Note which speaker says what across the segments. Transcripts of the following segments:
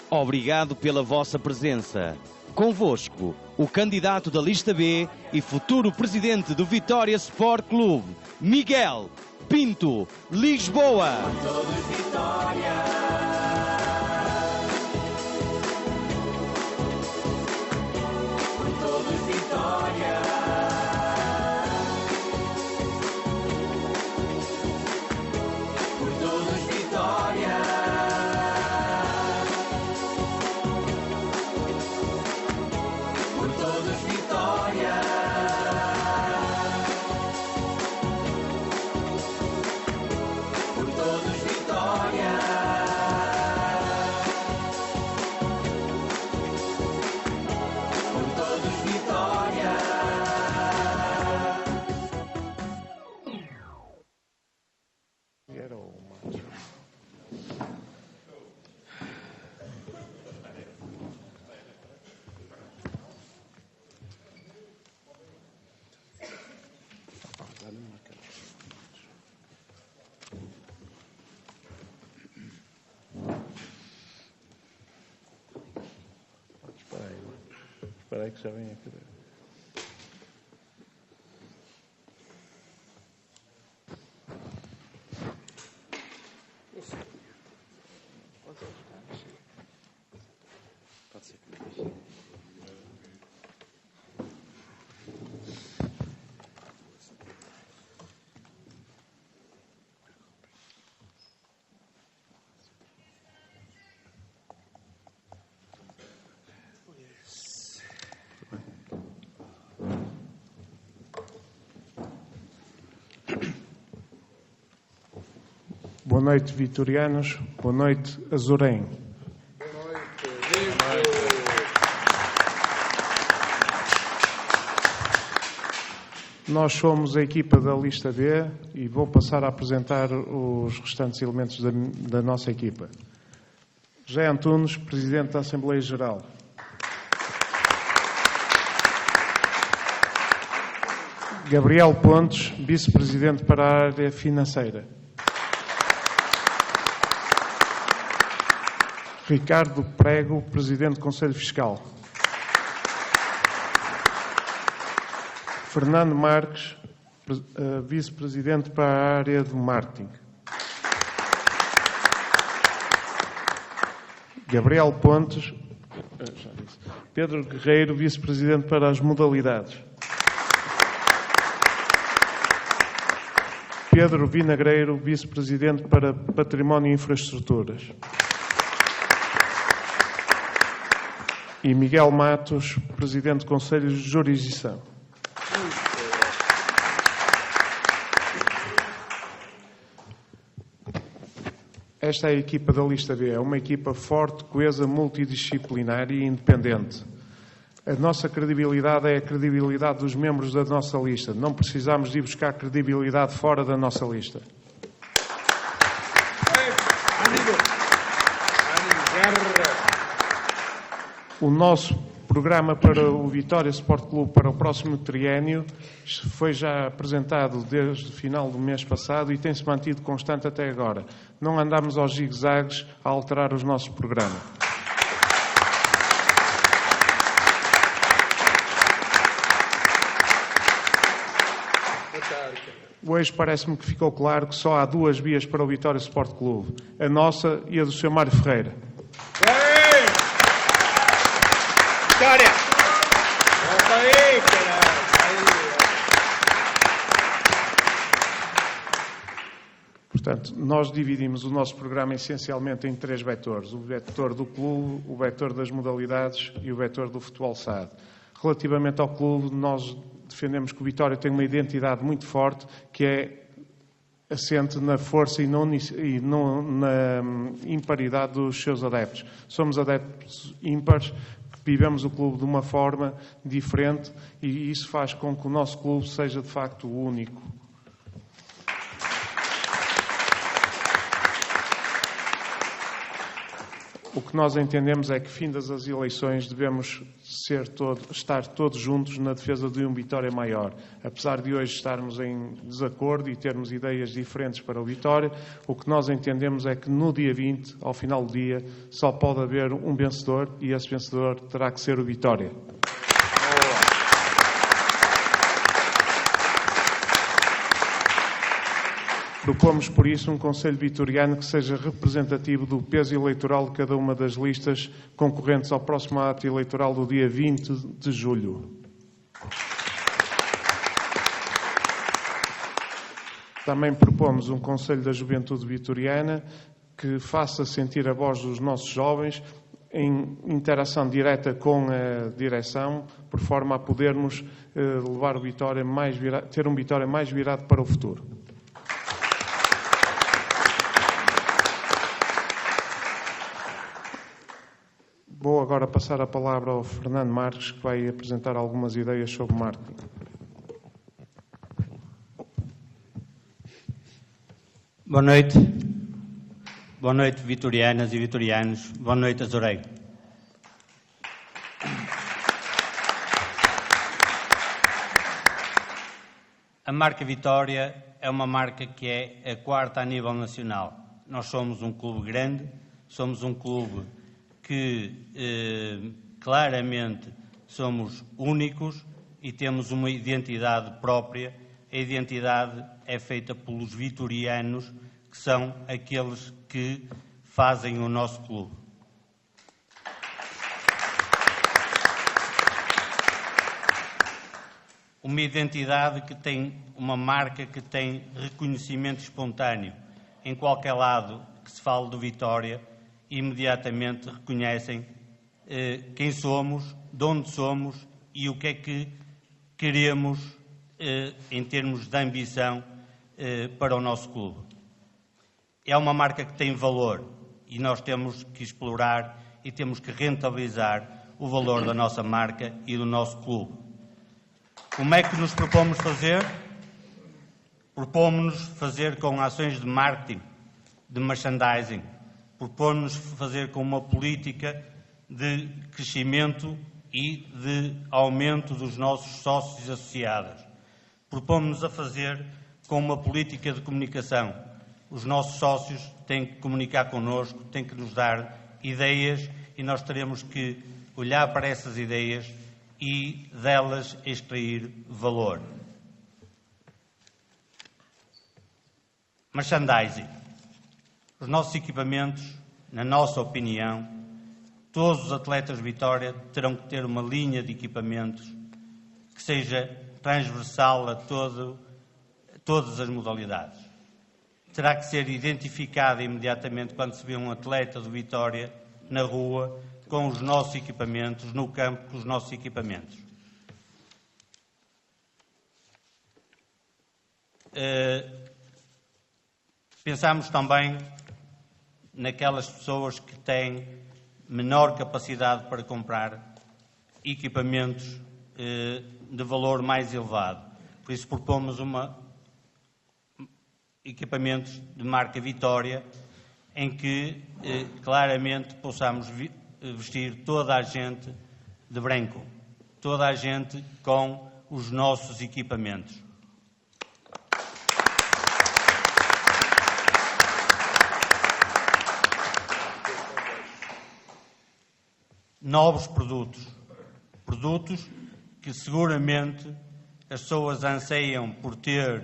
Speaker 1: Obrigado pela vossa presença. Convosco, o candidato da lista B e futuro presidente do Vitória Sport Clube, Miguel Pinto Lisboa.
Speaker 2: Espera aí que já vem aqui. Boa noite, vitorianos. Boa noite, Azurém.
Speaker 3: Boa noite.
Speaker 2: Nós somos a equipa da lista B e vou passar a apresentar os restantes elementos da nossa equipa. José Antunes, Presidente da Assembleia Geral. Gabriel Pontes, Vice-Presidente para a área financeira. Ricardo Prego, Presidente do Conselho Fiscal. Fernando Marques, Vice-Presidente para a área do Marketing. Gabriel Pontes, Pedro Guerreiro, Vice-Presidente para as Modalidades. Pedro Vinagreiro, Vice-Presidente para Património e Infraestruturas. E Miguel Matos, Presidente do Conselho de Jurisdição. Esta é a equipa da lista B. É uma equipa forte, coesa, multidisciplinar e independente. A nossa credibilidade é a credibilidade dos membros da nossa lista. Não precisamos de ir buscar credibilidade fora da nossa lista. O nosso programa para o Vitória Sport Clube para o próximo triênio foi já apresentado desde o final do mês passado e tem-se mantido constante até agora. Não andamos aos zigue-zagues a alterar os nossos programas. Hoje parece-me que ficou claro que só há duas vias para o Vitória Sport Clube. A nossa e a do Sr. Mário Ferreira.
Speaker 3: Vitória! Volta aí, caralho!
Speaker 2: Portanto, nós dividimos o nosso programa essencialmente em três vetores. O vetor do clube, o vetor das modalidades e o vetor do futebol SAD. Relativamente ao clube, nós defendemos que o Vitória tem uma identidade muito forte, que é assente na força e não na imparidade dos seus adeptos. Somos adeptos ímpares, que vivemos o clube de uma forma diferente e isso faz com que o nosso clube seja de facto o único. O que nós entendemos é que, findas as eleições, devemos estar todos juntos na defesa de um Vitória maior. Apesar de hoje estarmos em desacordo e termos ideias diferentes para o Vitória, o que nós entendemos é que no dia 20, ao final do dia, só pode haver um vencedor e esse vencedor terá que ser o Vitória. Propomos, por isso, um Conselho Vitoriano que seja representativo do peso eleitoral de cada uma das listas concorrentes ao próximo ato eleitoral do dia 20 de julho. Também propomos um Conselho da Juventude Vitoriana que faça sentir a voz dos nossos jovens em interação direta com a direção, por forma a podermos levar o Vitória ter um Vitória mais virado para o futuro. Vou agora passar a palavra ao Fernando Marques, que vai apresentar algumas ideias sobre marketing.
Speaker 4: Boa noite. Boa noite, vitorianas e vitorianos. Boa noite, Azoreiro. A marca Vitória é uma marca que é a quarta a nível nacional. Nós somos um clube grande, somos um clube que claramente somos únicos e temos uma identidade própria. A identidade é feita pelos vitorianos, que são aqueles que fazem o nosso clube. Uma identidade que tem uma marca que tem reconhecimento espontâneo. Em qualquer lado que se fale do Vitória, imediatamente reconhecem quem somos, de onde somos e o que é que queremos em termos de ambição para o nosso clube. É uma marca que tem valor e nós temos que explorar e temos que rentabilizar o valor da nossa marca e do nosso clube. Como é que nos propomos fazer? Propomos-nos fazer com ações de marketing, de merchandising. Propomos-nos fazer com uma política de crescimento e de aumento dos nossos sócios associados. Propomos-nos a fazer com uma política de comunicação. Os nossos sócios têm que comunicar connosco, têm que nos dar ideias e nós teremos que olhar para essas ideias e delas extrair valor. Merchandising. Os nossos equipamentos, na nossa opinião, todos os atletas de Vitória terão que ter uma linha de equipamentos que seja transversal a todas as modalidades. Terá que ser identificada imediatamente quando se vê um atleta do Vitória na rua com os nossos equipamentos, no campo com os nossos equipamentos. Pensamos também naquelas pessoas que têm menor capacidade para comprar equipamentos de valor mais elevado. Por isso propomos equipamentos de marca Vitória, em que claramente possamos vestir toda a gente de branco, toda a gente com os nossos equipamentos. Novos produtos que seguramente as pessoas anseiam por ter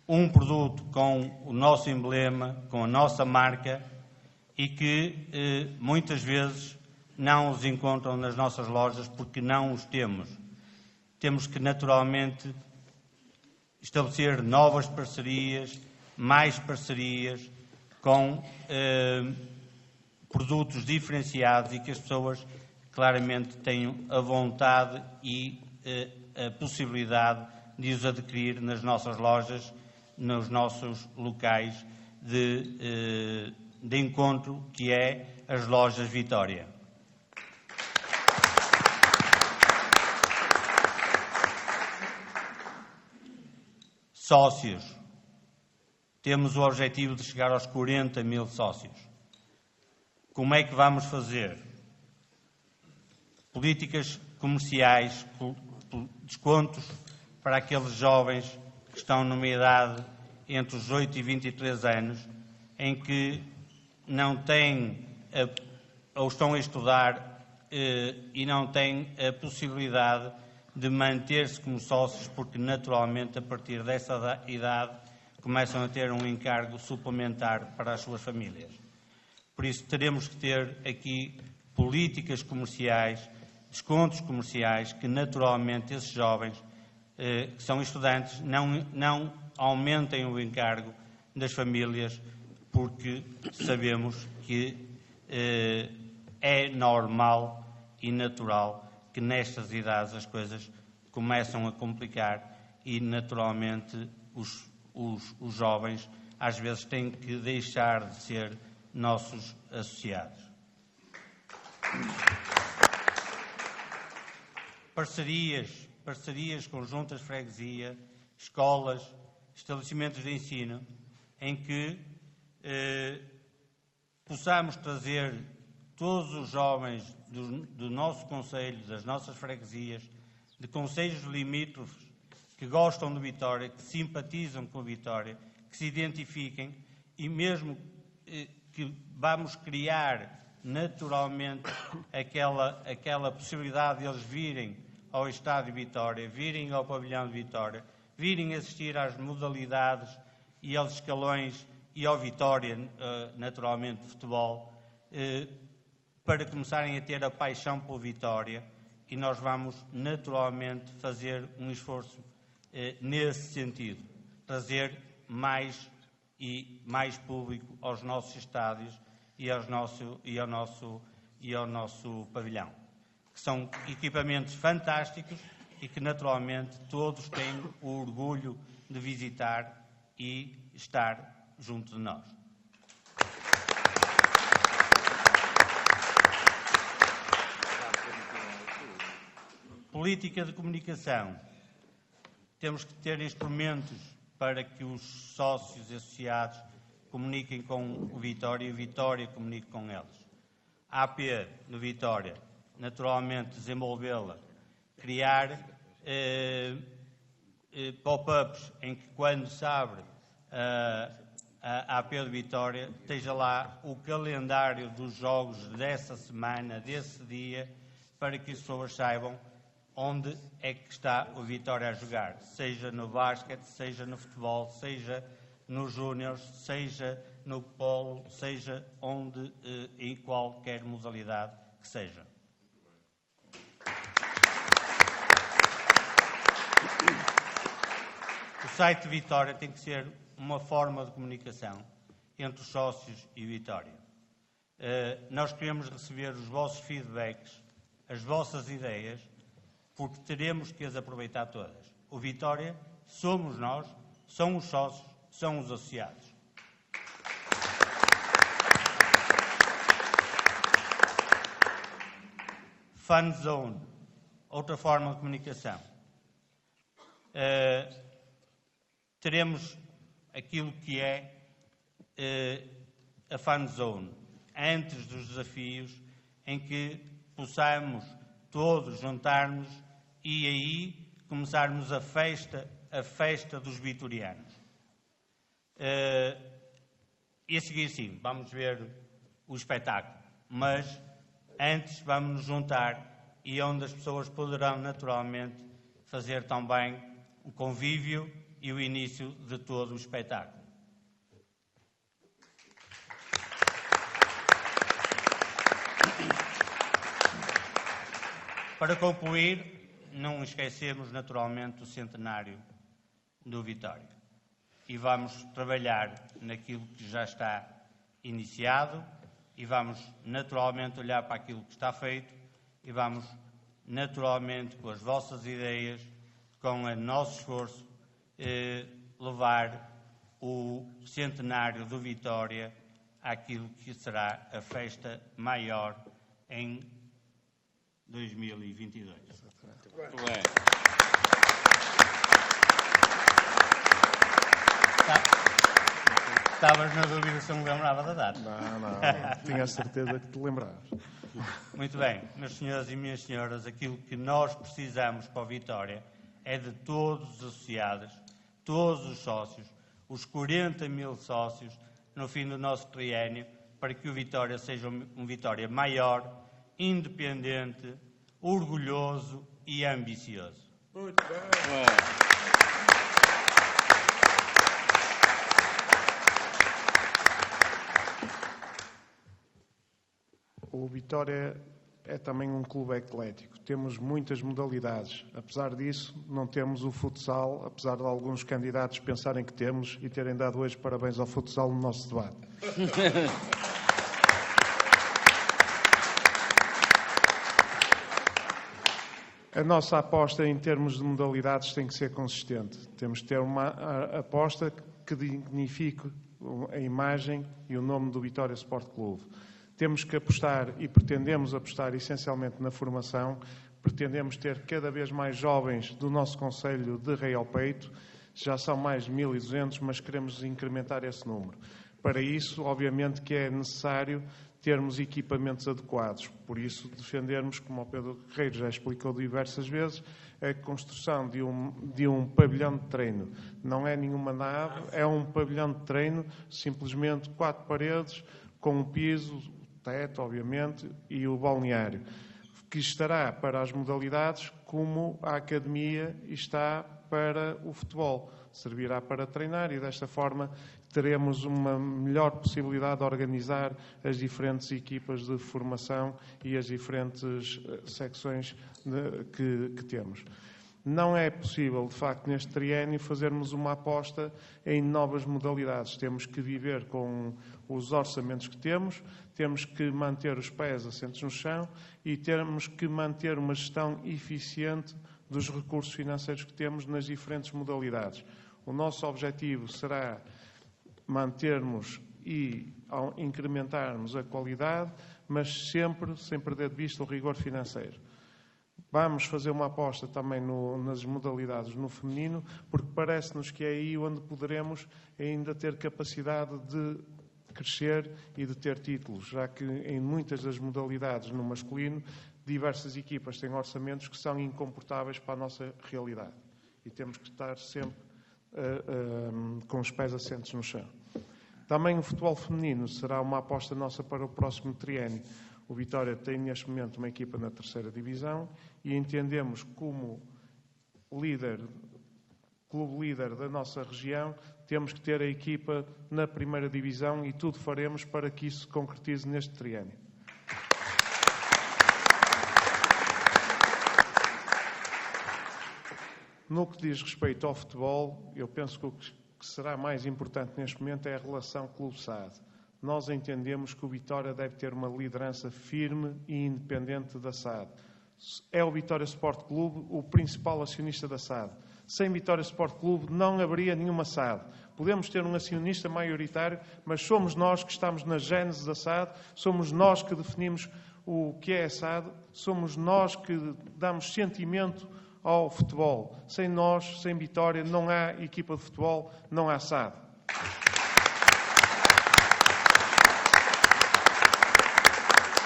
Speaker 4: um produto com o nosso emblema, com a nossa marca e que muitas vezes não os encontram nas nossas lojas porque não os temos. Temos que naturalmente estabelecer novas parcerias, mais parcerias com produtos diferenciados e que as pessoas claramente tenham a vontade e a possibilidade de os adquirir nas nossas lojas, nos nossos locais de encontro, que é as lojas Vitória. Sócios. Temos o objetivo de chegar aos 40 mil sócios. Como é que vamos fazer? Políticas comerciais, descontos para aqueles jovens que estão numa idade entre os 8 e 23 anos, em que não têm, ou estão a estudar e não têm a possibilidade de manter-se como sócios, porque naturalmente a partir dessa idade começam a ter um encargo suplementar para as suas famílias. Por isso teremos que ter aqui políticas comerciais, descontos comerciais, que naturalmente esses jovens que são estudantes não aumentem o encargo das famílias, porque sabemos que é normal e natural que nestas idades as coisas começam a complicar e naturalmente os jovens às vezes têm que deixar de ser nossos associados. Parcerias conjuntas de freguesia, escolas, estabelecimentos de ensino, em que possamos trazer todos os jovens do nosso concelho, das nossas freguesias, de concelhos limítrofes que gostam de Vitória, que simpatizam com a Vitória, que se identifiquem e mesmo que vamos criar naturalmente aquela possibilidade de eles virem ao Estádio de Vitória, virem ao Pavilhão de Vitória, virem assistir às modalidades e aos escalões e ao Vitória, naturalmente, de futebol, para começarem a ter a paixão pela Vitória, e nós vamos naturalmente fazer um esforço nesse sentido, trazer mais e mais público aos nossos estádios e ao nosso pavilhão, que são equipamentos fantásticos e que naturalmente todos têm o orgulho de visitar e estar junto de nós. Política de comunicação. Temos que ter instrumentos para que os sócios associados comuniquem com o Vitória e o Vitória comunique com eles. A AP no Vitória, naturalmente desenvolvê-la, criar pop-ups em que quando se abre a AP de Vitória esteja lá o calendário dos jogos dessa semana, desse dia, para que as pessoas saibam onde é que está o Vitória a jogar, seja no basquete, seja no futebol, seja nos júniores, seja no polo, seja onde, em qualquer modalidade que seja. O site de Vitória tem que ser uma forma de comunicação entre os sócios e Vitória. Nós queremos receber os vossos feedbacks, as vossas ideias, porque teremos que as aproveitar todas. O Vitória somos nós, são os sócios, são os associados. Fan Zone, outra forma de comunicação. Teremos aquilo que é a Fan Zone, antes dos desafios, em que possamos todos juntarmos e aí começarmos a festa dos vitorianos. E a seguir, sim, vamos ver o espetáculo, mas antes vamos nos juntar e onde as pessoas poderão naturalmente fazer também o convívio e o início de todo o espetáculo. Para concluir, não esquecemos naturalmente o centenário do Vitória e vamos trabalhar naquilo que já está iniciado e vamos naturalmente olhar para aquilo que está feito e vamos naturalmente com as vossas ideias, com o nosso esforço, levar o centenário do Vitória àquilo que será a festa maior em 2022.
Speaker 3: Muito bem.
Speaker 4: Estavas na dúvida se eu me lembrava da data.
Speaker 2: Não. Tinha a certeza que te lembravas.
Speaker 4: Muito bem, meus senhores e minhas senhoras, aquilo que nós precisamos para o Vitória é de todos os associados, todos os sócios, os 40 mil sócios, no fim do nosso triênio, para que o Vitória seja um Vitória maior, independente, orgulhoso e ambicioso.
Speaker 3: Muito bem.
Speaker 2: O Vitória é também um clube eclético. Temos muitas modalidades. Apesar disso, não temos o futsal, apesar de alguns candidatos pensarem que temos e terem dado hoje parabéns ao futsal no nosso debate. A nossa aposta em termos de modalidades tem que ser consistente. Temos que ter uma aposta que dignifique a imagem e o nome do Vitória Sport Clube. Temos que apostar e pretendemos apostar essencialmente na formação. Pretendemos ter cada vez mais jovens do nosso Conselho de Rei ao Peito. Já são mais de 1.200, mas queremos incrementar esse número. Para isso, obviamente, que é necessário termos equipamentos adequados. Por isso, defendermos, como o Pedro Guerreiro já explicou diversas vezes, a construção de um pavilhão de treino. Não é nenhuma nave, é um pavilhão de treino, simplesmente 4 paredes, com um piso, teto, obviamente, e o balneário, que estará para as modalidades como a academia está para o futebol. Servirá para treinar e, desta forma, teremos uma melhor possibilidade de organizar as diferentes equipas de formação e as diferentes secções que temos. Não é possível, de facto, neste triênio, fazermos uma aposta em novas modalidades. Temos que viver com os orçamentos que temos que manter os pés assentos no chão e temos que manter uma gestão eficiente dos recursos financeiros que temos nas diferentes modalidades. O nosso objetivo será mantermos e incrementarmos a qualidade, mas sempre sem perder de vista o rigor financeiro. Vamos fazer uma aposta também nas modalidades no feminino, porque parece-nos que é aí onde poderemos ainda ter capacidade de crescer e de ter títulos, já que em muitas das modalidades no masculino, diversas equipas têm orçamentos que são incomportáveis para a nossa realidade. E temos que estar sempre com os pés assentos no chão. Também o futebol feminino será uma aposta nossa para o próximo triênio. O Vitória tem neste momento uma equipa na 3ª divisão e entendemos como clube líder da nossa região, temos que ter a equipa na 1ª divisão e tudo faremos para que isso se concretize neste triênio. No que diz respeito ao futebol, eu penso que o que será mais importante neste momento é a relação clube-SAD. Nós entendemos que o Vitória deve ter uma liderança firme e independente da SAD. É o Vitória Sport Clube o principal acionista da SAD. Sem Vitória Sport Clube não haveria nenhuma SAD. Podemos ter um acionista maioritário, mas somos nós que estamos na gênese da SAD, somos nós que definimos o que é a SAD, somos nós que damos sentimento ao futebol. Sem nós, sem Vitória, não há equipa de futebol, não há SAD.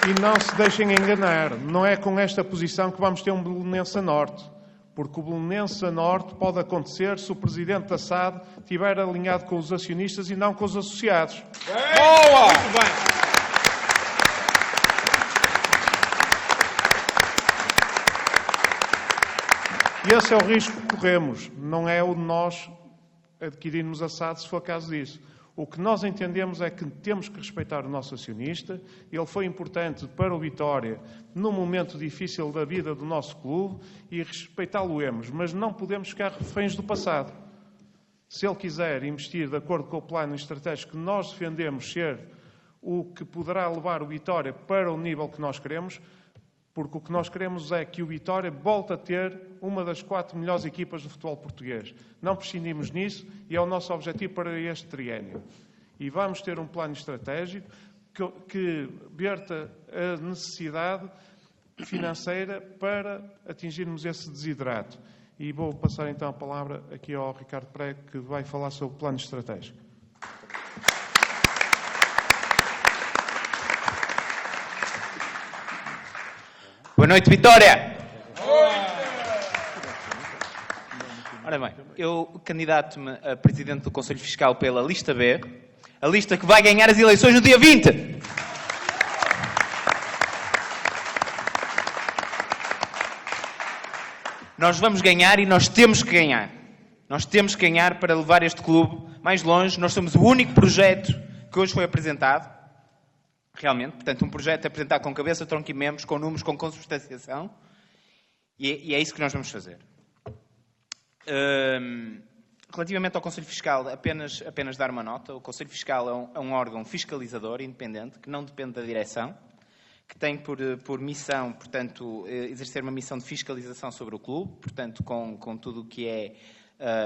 Speaker 2: E não se deixem enganar, não é com esta posição que vamos ter um Belenenses a Norte, porque o Belenenses a Norte pode acontecer se o presidente da SAD estiver alinhado com os acionistas e não com os associados.
Speaker 3: Boa! Muito bem.
Speaker 2: E esse é o risco que corremos, não é o de nós adquirirmos a SAD se for caso disso. O que nós entendemos é que temos que respeitar o nosso acionista. Ele foi importante para o Vitória num momento difícil da vida do nosso clube e respeitá-lo-emos, mas não podemos ficar reféns do passado. Se ele quiser investir de acordo com o plano estratégico que nós defendemos ser o que poderá levar o Vitória para o nível que nós queremos, porque o que nós queremos é que o Vitória volte a ter uma das 4 melhores equipas do futebol português. Não prescindimos nisso e é o nosso objetivo para este triênio. E vamos ter um plano estratégico que verta a necessidade financeira para atingirmos esse desiderato. E vou passar então a palavra aqui ao Ricardo Prego, que vai falar sobre o plano estratégico.
Speaker 5: Boa noite, Vitória! Ora bem, eu candidato-me a Presidente do Conselho Fiscal pela lista B, a lista que vai ganhar as eleições no dia 20. Nós vamos ganhar e nós temos que ganhar. Nós temos que ganhar para levar este clube mais longe. Nós somos o único projeto que hoje foi apresentado, realmente. Portanto, um projeto apresentado com cabeça, tronco e membros, com números, com consubstanciação. E é isso que nós vamos fazer. Relativamente ao Conselho Fiscal, apenas dar uma nota. O Conselho Fiscal é um órgão fiscalizador independente, que não depende da direção, que tem por missão, portanto, exercer uma missão de fiscalização sobre o clube, portanto, com tudo o que é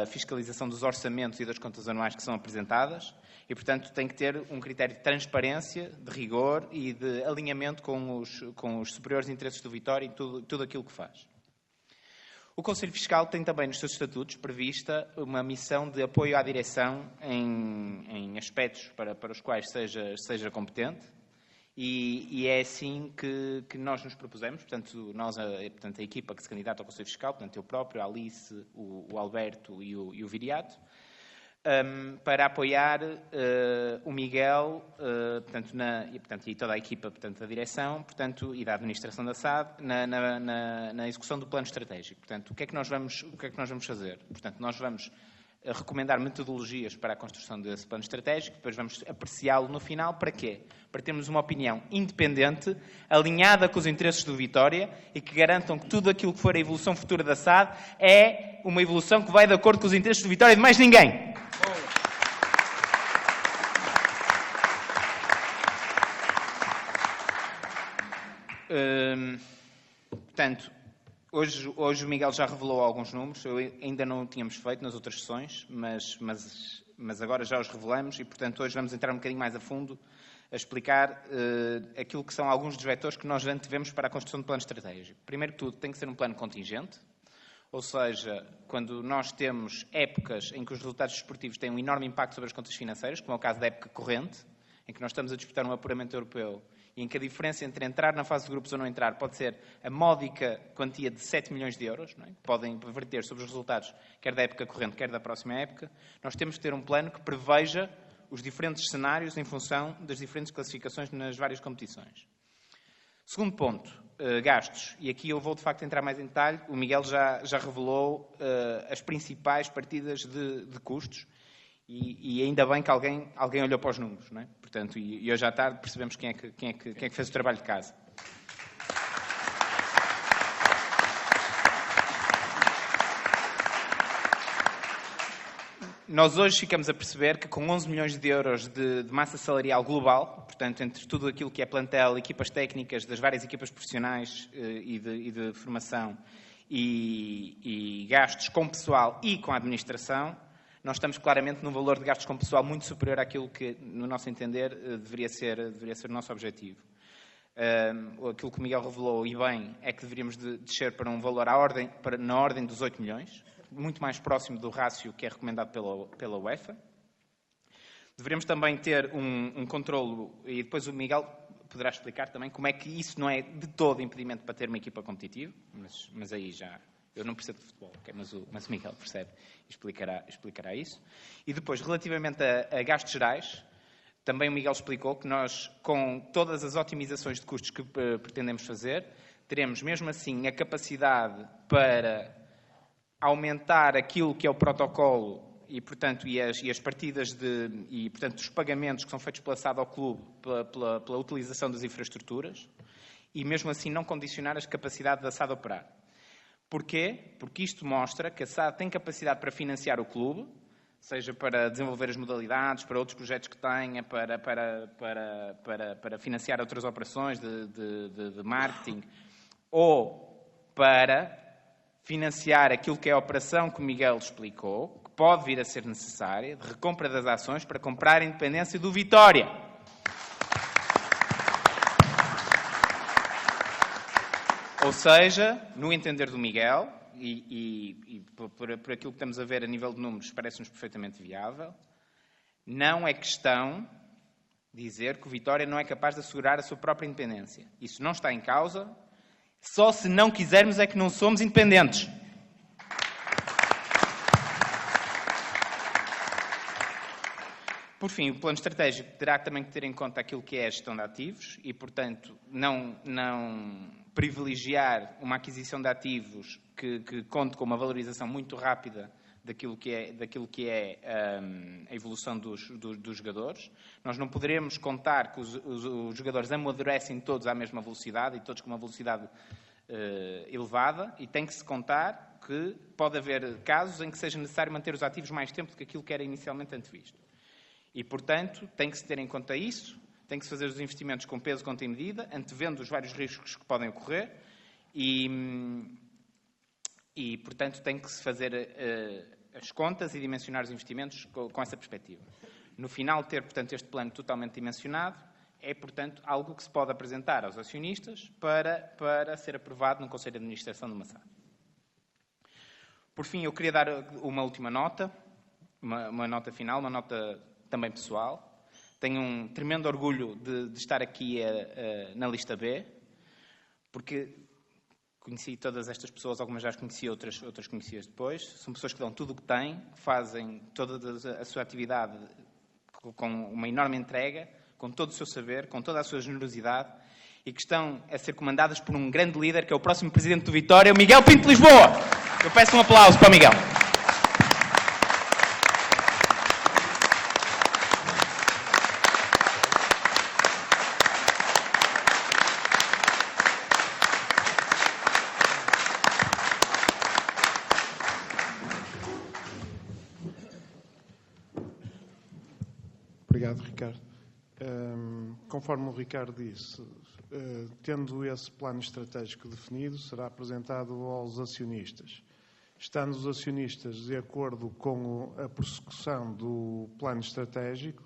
Speaker 5: a fiscalização dos orçamentos e das contas anuais que são apresentadas, e, portanto, tem que ter um critério de transparência, de rigor e de alinhamento com os superiores interesses do Vitória e tudo aquilo que faz. O Conselho Fiscal tem também nos seus estatutos prevista uma missão de apoio à direção em aspectos para os quais seja competente, e é assim que nós nos propusemos, portanto, a equipa que se candidata ao Conselho Fiscal, portanto, eu próprio, a Alice, o Alberto e o Viriato, para apoiar o Miguel, e toda a equipa, portanto, da direção, portanto, e da administração da SAD na execução do plano estratégico. Portanto, o que é que nós vamos fazer? Portanto, nós vamos recomendar metodologias para a construção desse plano estratégico, depois vamos apreciá-lo no final. Para quê? Para termos uma opinião independente, alinhada com os interesses do Vitória e que garantam que tudo aquilo que for a evolução futura da SAD é uma evolução que vai de acordo com os interesses do Vitória e de mais ninguém. Portanto, hoje o Miguel já revelou alguns números, ainda não o tínhamos feito nas outras sessões, mas agora já os revelamos e, portanto, hoje vamos entrar um bocadinho mais a fundo a explicar aquilo que são alguns dos vetores que nós antevemos para a construção do plano estratégico. Primeiro que tudo, tem que ser um plano contingente, ou seja, quando nós temos épocas em que os resultados desportivos têm um enorme impacto sobre as contas financeiras, como é o caso da época corrente, em que nós estamos a disputar um apuramento europeu, e em que a diferença entre entrar na fase de grupos ou não entrar pode ser a módica quantia de 7 milhões de euros, não é? Que podem verter sobre os resultados quer da época corrente, quer da próxima época, nós temos que ter um plano que preveja os diferentes cenários em função das diferentes classificações nas várias competições. Segundo ponto, gastos. E aqui eu vou, de facto, entrar mais em detalhe. O Miguel já revelou as principais partidas de custos. E ainda bem que alguém olhou para os números, não é? Portanto, e hoje à tarde percebemos quem é que fez o trabalho de casa. Nós hoje ficamos a perceber que com 11 milhões de euros de massa salarial global, portanto, entre tudo aquilo que é plantel, equipas técnicas das várias equipas profissionais e de formação e gastos com pessoal e com a administração, nós estamos claramente num valor de gastos com pessoal muito superior àquilo que, no nosso entender, deveria ser o nosso objetivo. Aquilo que o Miguel revelou, e bem, é que deveríamos descer para um valor na ordem dos 8 milhões, muito mais próximo do rácio que é recomendado pela UEFA. Deveríamos também ter um controlo, e depois o Miguel poderá explicar também como é que isso não é de todo impedimento para ter uma equipa competitiva, mas aí já... Eu não percebo de futebol, okay? mas o Miguel percebe e explicará isso. E depois, relativamente a gastos gerais, também o Miguel explicou que nós, com todas as otimizações de custos que pretendemos fazer, teremos mesmo assim a capacidade para aumentar aquilo que é o protocolo e, portanto, e as partidas portanto, os pagamentos que são feitos pela SAD ao clube pela utilização das infraestruturas e mesmo assim não condicionar as capacidades da SAD a operar. Porquê? Porque isto mostra que a SAD tem capacidade para financiar o clube, seja para desenvolver as modalidades, para outros projetos que tenha, para financiar outras operações de marketing, ou para financiar aquilo que é a operação que o Miguel explicou, que pode vir a ser necessária, de recompra das ações para comprar a independência do Vitória. Ou seja, no entender do Miguel, e por aquilo que estamos a ver a nível de números, parece-nos perfeitamente viável, não é questão dizer que o Vitória não é capaz de assegurar a sua própria independência. Isso não está em causa Só se não quisermos é que não somos independentes. Por fim, o plano estratégico terá também que ter em conta aquilo que é a gestão de ativos e, portanto, não privilegiar uma aquisição de ativos que conte com uma valorização muito rápida daquilo que é a evolução dos jogadores. Nós não poderemos contar que os jogadores amadurecem todos à mesma velocidade e todos com uma velocidade elevada, e tem que se contar que pode haver casos em que seja necessário manter os ativos mais tempo do que aquilo que era inicialmente antevisto. E, portanto, tem que se ter em conta isso, tem que se fazer os investimentos com peso, conta e medida, antevendo os vários riscos que podem ocorrer e portanto, tem que se fazer as contas e dimensionar os investimentos com essa perspectiva. No final, ter, portanto, este plano totalmente dimensionado é, portanto, algo que se pode apresentar aos acionistas para ser aprovado no Conselho de Administração do Massad. Por fim, eu queria dar uma última nota, uma nota final, uma nota também pessoal. Tenho um tremendo orgulho de estar aqui na lista B, porque conheci todas estas pessoas, algumas já as conheci, outras conheci-as depois. São pessoas que dão tudo o que têm, fazem toda a sua atividade com uma enorme entrega, com todo o seu saber, com toda a sua generosidade, e que estão a ser comandadas por um grande líder, que é o próximo presidente do Vitória, o Miguel Pinto de Lisboa. Eu peço um aplauso para o Miguel.
Speaker 2: Obrigado, Ricardo. Conforme o Ricardo disse, tendo esse plano estratégico definido, será apresentado aos acionistas. Estando os acionistas de acordo com a prossecução do plano estratégico,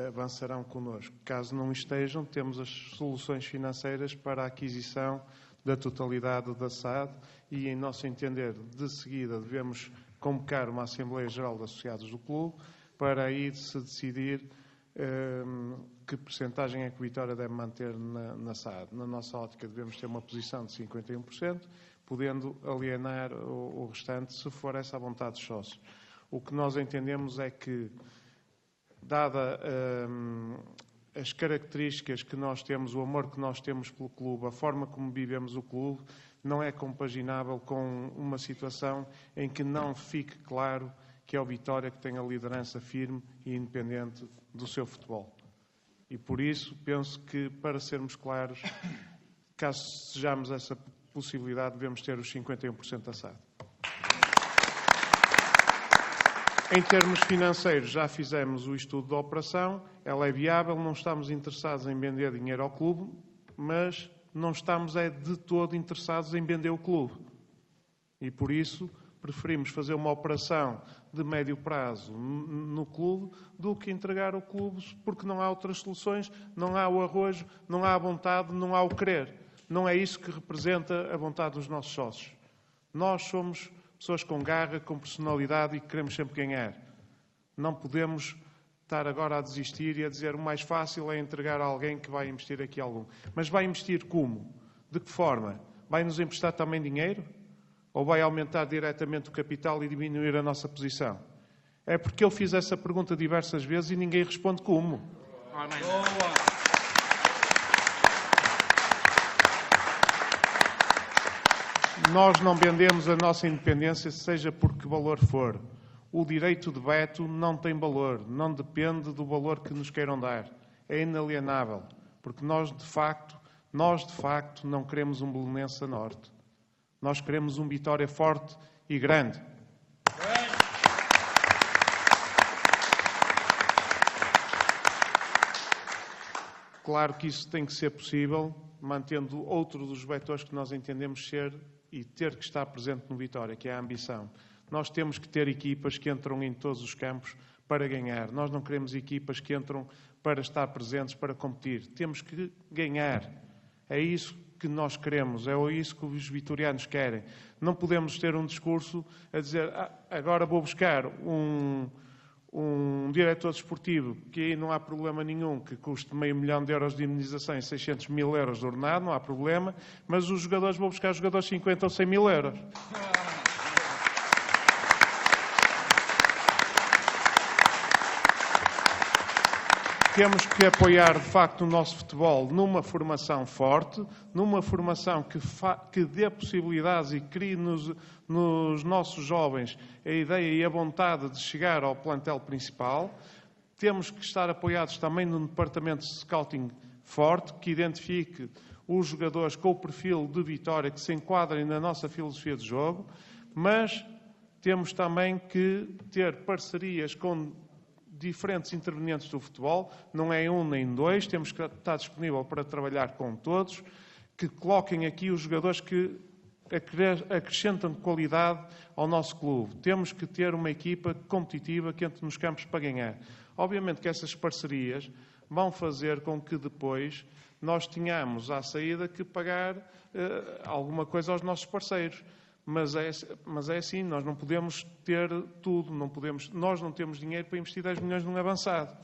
Speaker 2: avançarão connosco. Caso não estejam, temos as soluções financeiras para a aquisição da totalidade da SAD e, em nosso entender, de seguida devemos convocar uma Assembleia Geral de Associados do Clube para aí se decidir que percentagem é que o Vitória deve manter na SAD. Na nossa ótica devemos ter uma posição de 51%, podendo alienar o restante se for essa a vontade dos sócios. O que nós entendemos é que, dada as características que nós temos, o amor que nós temos pelo clube, a forma como vivemos o clube, não é compaginável com uma situação em que não fique claro que é o Vitória que tem a liderança firme e independente do seu futebol. E por isso penso que, para sermos claros, caso sejamos essa possibilidade, devemos ter os 51% da SAD. Em termos financeiros, já fizemos o estudo da operação, ela é viável, não estamos interessados em vender dinheiro ao clube, mas não estamos de todo interessados em vender o clube. E por isso preferimos fazer uma operação de médio prazo no clube do que entregar o clube, porque não há outras soluções, não há o arrojo, não há a vontade, não há o querer. Não é isso que representa a vontade dos nossos sócios. Nós somos pessoas com garra, com personalidade e que queremos sempre ganhar. Não podemos estar agora a desistir e a dizer o mais fácil é entregar a alguém que vai investir aqui algum. Mas vai investir como? De que forma? Vai nos emprestar também dinheiro? Ou vai aumentar diretamente o capital e diminuir a nossa posição? É porque eu fiz essa pergunta diversas vezes e ninguém responde como. Nós não vendemos a nossa independência, seja por que valor for. O direito de veto não tem valor, não depende do valor que nos queiram dar. É inalienável, porque nós, de facto, não queremos um Belenenses a norte. Nós queremos um Vitória forte e grande. Claro que isso tem que ser possível, mantendo outro dos vetores que nós entendemos ser e ter que estar presente no Vitória, que é a ambição. Nós temos que ter equipas que entram em todos os campos para ganhar. Nós não queremos equipas que entram para estar presentes, para competir. Temos que ganhar. É isso que nós queremos, é isso que os vitorianos querem. Não podemos ter um discurso a dizer agora vou buscar um um diretor desportivo, que aí não há problema nenhum, que custe €500 mil de indemnização e 600 mil euros de ordenado, não há problema, mas os jogadores vão buscar jogadores 50 ou 100 mil euros. Temos que apoiar, de facto, o nosso futebol numa formação forte, numa formação que dê possibilidades e crie nos nossos jovens a ideia e a vontade de chegar ao plantel principal. Temos que estar apoiados também num departamento de scouting forte, que identifique os jogadores com o perfil de Vitória, que se enquadrem na nossa filosofia de jogo, mas temos também que ter parcerias com diferentes intervenientes do futebol, não é um nem dois, temos que estar disponível para trabalhar com todos, que coloquem aqui os jogadores que acrescentam qualidade ao nosso clube. Temos que ter uma equipa competitiva que entre nos campos para ganhar. Obviamente que essas parcerias vão fazer com que depois nós tenhamos à saída que pagar alguma coisa aos nossos parceiros. Mas é assim, nós não podemos ter tudo, nós não temos dinheiro para investir 10 milhões num avançado.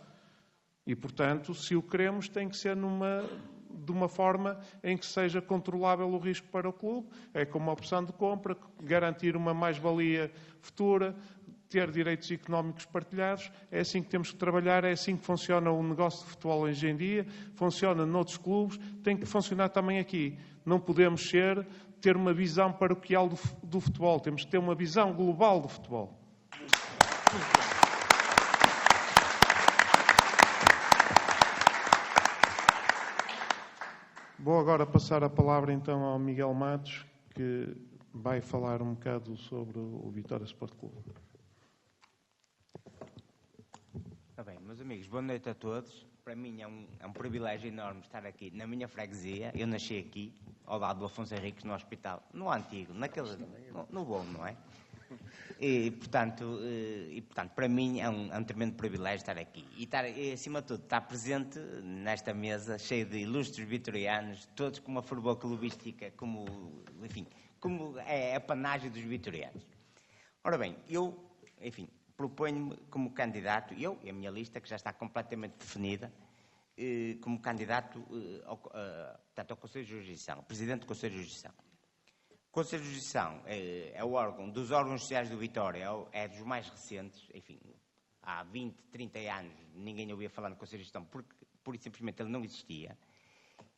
Speaker 2: E, portanto, se o queremos, tem que ser de uma forma em que seja controlável o risco para o clube. É como uma opção de compra, garantir uma mais-valia futura, ter direitos económicos partilhados. É assim que temos que trabalhar, é assim que funciona o negócio de futebol hoje em dia, funciona noutros clubes, tem que funcionar também aqui. Não podemos ter uma visão paroquial do futebol, temos que ter uma visão global do futebol. Vou agora passar a palavra então ao Miguel Matos, que vai falar um bocado sobre o Vitória Sport Clube.
Speaker 6: Está bem, meus amigos, boa noite a todos. Para mim é um privilégio enorme estar aqui na minha freguesia. Eu nasci aqui, ao lado do Afonso Henriques, no hospital, no antigo, no bom, não é? E, portanto, para mim é um tremendo privilégio estar aqui. E, acima de tudo, estar presente nesta mesa, cheia de ilustres vitorianos, todos com uma futebol clubística, como é a panagem dos vitorianos. Ora bem, eu, proponho-me como candidato, eu e a minha lista, que já está completamente definida, como candidato ao Conselho de Jurisdição, Presidente do Conselho de Jurisdição. O Conselho de Jurisdição é o órgão dos órgãos sociais do Vitória, é dos mais recentes, há 20, 30 anos ninguém ouvia falar no Conselho de Jurisdição, porque pura e simplesmente ele não existia.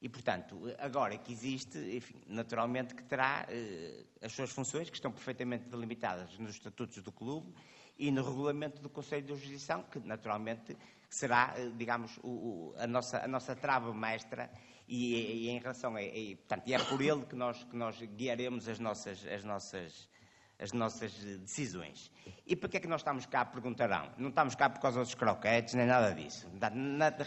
Speaker 6: E, portanto, agora que existe, naturalmente que terá as suas funções, que estão perfeitamente delimitadas nos estatutos do clube e no regulamento do Conselho de Jurisdição, que naturalmente será, digamos, a nossa trava mestra e em relação portanto, é por ele que nós guiaremos as nossas decisões. E para que é que nós estamos cá, perguntarão? Não estamos cá por causa dos croquetes, nem nada disso.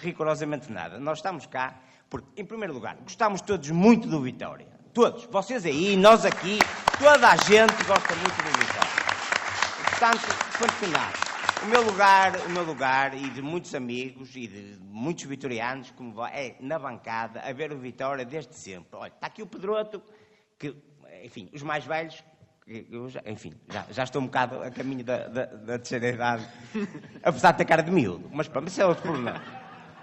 Speaker 6: Rigorosamente nada. Nós estamos cá porque, em primeiro lugar, gostamos todos muito do Vitória. Todos. Vocês aí, nós aqui, toda a gente gosta muito do Vitória. Portanto, ponto final. O meu lugar e de muitos amigos e de muitos vitorianos, como é na bancada, a ver o Vitória desde sempre. Olha, está aqui o Pedroto, que, os mais velhos, eu já estou um bocado a caminho da terceira idade, apesar de ter cara de miúdo, mas pronto, isso é outro problema.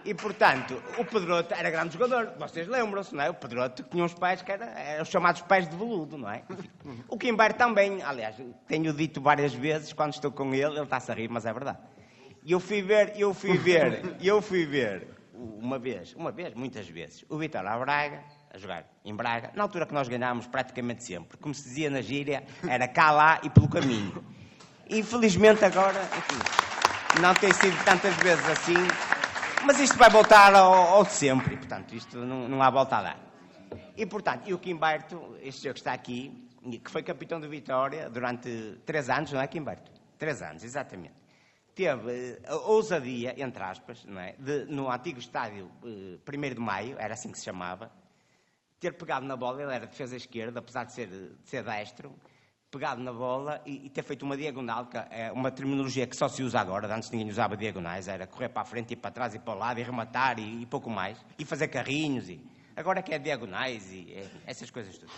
Speaker 6: E, portanto, o Pedroto era grande jogador, vocês lembram-se, não é? O Pedroto tinha uns pés que eram os chamados pés de veludo, não é? O Quimbeiro também, aliás, tenho dito várias vezes, quando estou com ele está-se a rir, mas é verdade. E eu fui ver muitas vezes, o Vitória a Braga, a jogar em Braga, na altura que nós ganhámos praticamente sempre, como se dizia na gíria, era cá, lá e pelo caminho. Infelizmente agora, não tem sido tantas vezes assim, mas isto vai voltar ao de sempre, portanto, isto não há volta a dar. E, portanto, o Quimberto, este senhor que está aqui, que foi capitão do Vitória durante 3 anos, não é, Quimberto? 3 anos, exatamente. Teve a ousadia, entre aspas, não é, no antigo estádio 1º de Maio, era assim que se chamava, ter pegado na bola, ele era defesa esquerda, apesar de ser destro, pegado na bola e ter feito uma diagonal, que é uma terminologia que só se usa agora, antes ninguém usava diagonais, era correr para a frente e para trás e para o lado e rematar e pouco mais, e fazer carrinhos, agora é que é diagonais e essas coisas todas.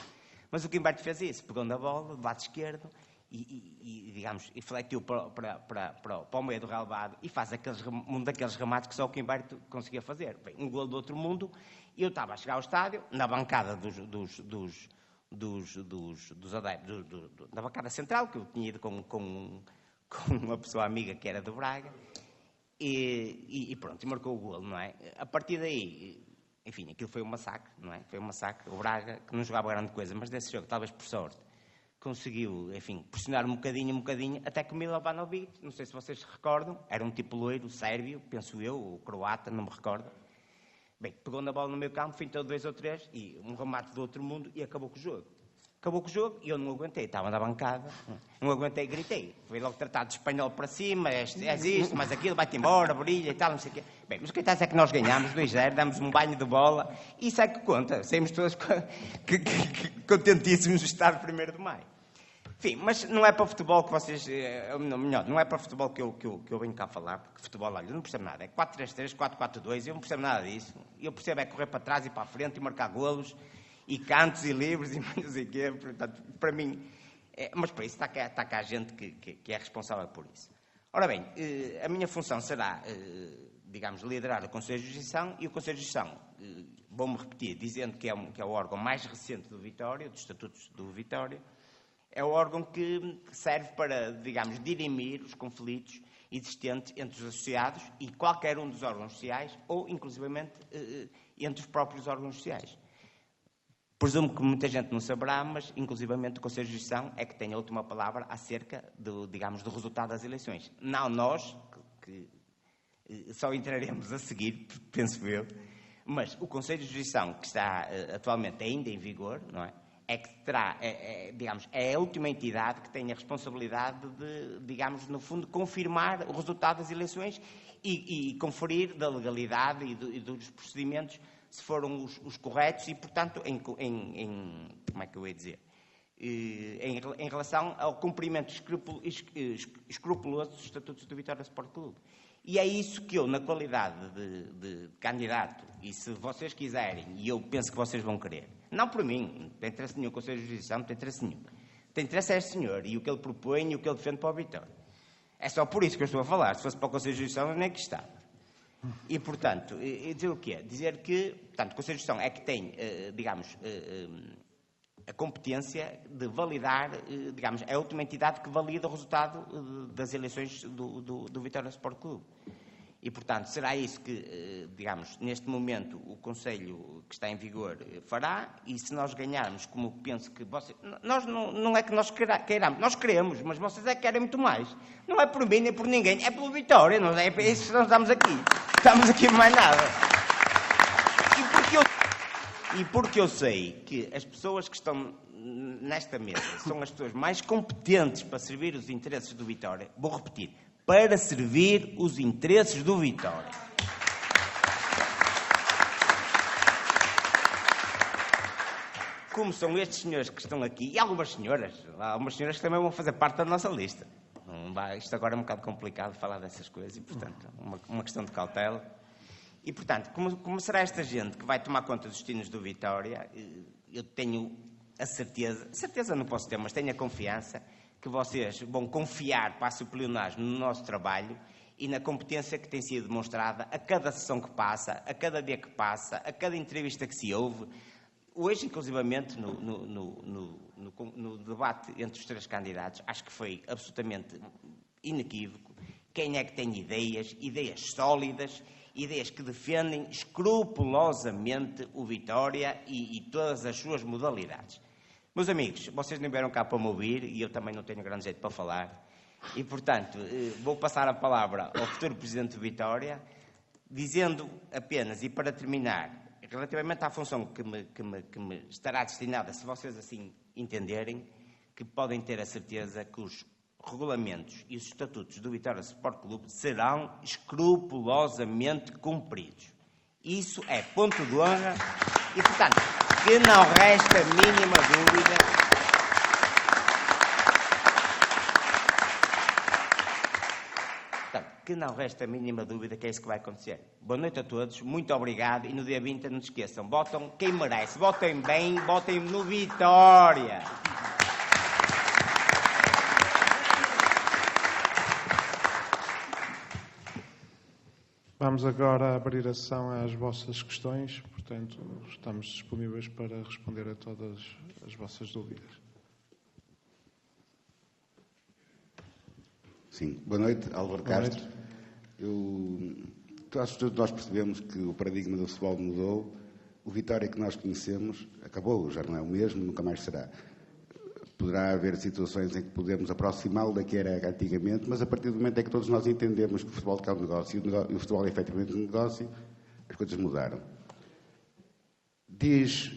Speaker 6: Mas o Quimberto fez isso, pegou na bola, do lado esquerdo, digamos, e fletiu para o meio do relvado e faz um daqueles remates que só o Quimberto conseguia fazer. Bem, um golo do outro mundo, e eu estava a chegar ao estádio, na bancada da bancada central, que eu tinha ido com uma pessoa amiga que era do Braga, e pronto, e marcou o golo, não é? A partir daí, enfim, aquilo foi um massacre, não é? Foi um massacre. O Braga, que não jogava grande coisa, mas desse jogo, talvez por sorte, conseguiu, enfim, pressionar um bocadinho, até que o Milovanovic, não sei se vocês se recordam, era um tipo loiro, sérvio, penso eu, o croata, não me recordo. Bem, pegou na bola no meio campo, fintou 2 ou 3, e um remate do outro mundo, e acabou com o jogo. Acabou com o jogo e eu não aguentei, estava na bancada, não aguentei, gritei. Fui logo tratado de espanhol para cima, és isto, mas aquilo, vai-te embora, brilha e tal, não sei o quê. Bem, mas o que é que nós ganhámos 2-0, damos um banho de bola, e isso é que conta. Saímos todos contentíssimos de estar 1º de maio. Enfim, mas não é para o futebol que vocês... Melhor, não é para o futebol que eu venho cá falar, porque futebol, olha, eu não percebo nada. É 4-3-3, 4-4-2, eu não percebo nada disso. Eu percebo é correr para trás e para a frente e marcar golos, e cantos e livros e não sei o quê. Portanto, para mim... mas para isso está cá a gente que é responsável por isso. Ora bem, a minha função será, digamos, liderar o Conselho de Justiça, e o Conselho de Justiça, vou-me repetir, dizendo que é o órgão mais recente do Vitória, dos Estatutos do Vitória, é o órgão que serve para, digamos, dirimir os conflitos existentes entre os associados e qualquer um dos órgãos sociais, ou, inclusivamente, entre os próprios órgãos sociais. Presumo que muita gente não saberá, mas, inclusivamente, o Conselho de Gestão é que tem a última palavra acerca do resultado das eleições. Não nós, que só entraremos a seguir, penso eu, mas o Conselho de Gestão, que está atualmente ainda em vigor, não é? É que terá, digamos, é a última entidade que tem a responsabilidade de, digamos, no fundo, confirmar o resultado das eleições e conferir da legalidade e dos procedimentos, se foram os corretos, e, portanto, como é que eu ia dizer? Em relação ao cumprimento escrupuloso dos estatutos do Vitória Sport Clube. E é isso que eu, na qualidade de candidato, e se vocês quiserem, e eu penso que vocês vão querer, não por mim, não tem interesse nenhum, o Conselho de Justiça não tem interesse nenhum. Tem interesse é o senhor, e o que ele propõe e o que ele defende para o Vitória. É só por isso que eu estou a falar. Se fosse para o Conselho de Justiça, eu nem que estava. E, portanto, dizer o quê? Dizer que, portanto, o Conselho de Gestão é que tem, digamos, a competência de validar, digamos, é a última entidade que valida o resultado das eleições do Vitória Sport Clube. E, portanto, será isso que, digamos, neste momento o Conselho que está em vigor fará, e se nós ganharmos, como penso que vocês... Não é que nós queiramos, nós queremos, mas vocês é que querem muito mais. Não é por mim nem por ninguém, é pelo Vitória, não é? É isso que nós estamos aqui. Estamos aqui por mais nada. E porque eu sei que as pessoas que estão nesta mesa são as pessoas mais competentes para servir os interesses do Vitória, vou repetir, para servir os interesses do Vitória. Como são estes senhores que estão aqui, e algumas senhoras que também vão fazer parte da nossa lista. Isto agora é um bocado complicado falar dessas coisas, e, portanto, uma questão de cautela. E, portanto, como será esta gente que vai tomar conta dos destinos do Vitória, eu tenho a certeza não posso ter, mas tenho a confiança que vocês vão confiar, passo o pleonasmo, no nosso trabalho e na competência que tem sido demonstrada a cada sessão que passa, a cada dia que passa, a cada entrevista que se ouve. Hoje, inclusivamente, no debate entre os 3 candidatos, acho que foi absolutamente inequívoco quem é que tem ideias sólidas, ideias que defendem escrupulosamente o Vitória e todas as suas modalidades. Meus amigos, vocês não vieram cá para me ouvir e eu também não tenho grande jeito para falar. E, portanto, vou passar a palavra ao futuro Presidente do Vitória, dizendo apenas, e para terminar, relativamente à função que me estará destinada, se vocês assim entenderem, que podem ter a certeza que os regulamentos e os estatutos do Vitória Sport Clube serão escrupulosamente cumpridos. Isso é ponto de honra e, portanto, que não resta a mínima dúvida. Portanto, que não resta a mínima dúvida que é isso que vai acontecer. Boa noite a todos, muito obrigado e no dia 20 não se esqueçam, votem quem merece, votem bem, votem no Vitória.
Speaker 2: Vamos agora abrir a sessão às vossas questões, portanto, estamos disponíveis para responder a todas as vossas dúvidas.
Speaker 7: Sim, boa noite, Álvaro Castro. Todos nós percebemos que o paradigma do futebol mudou, o Vitória que nós conhecemos acabou, já não é o mesmo, nunca mais será. Poderá haver situações em que podemos aproximá-lo da que era antigamente, mas a partir do momento em que todos nós entendemos que o futebol é um negócio e o futebol é efetivamente um negócio, as coisas mudaram. Diz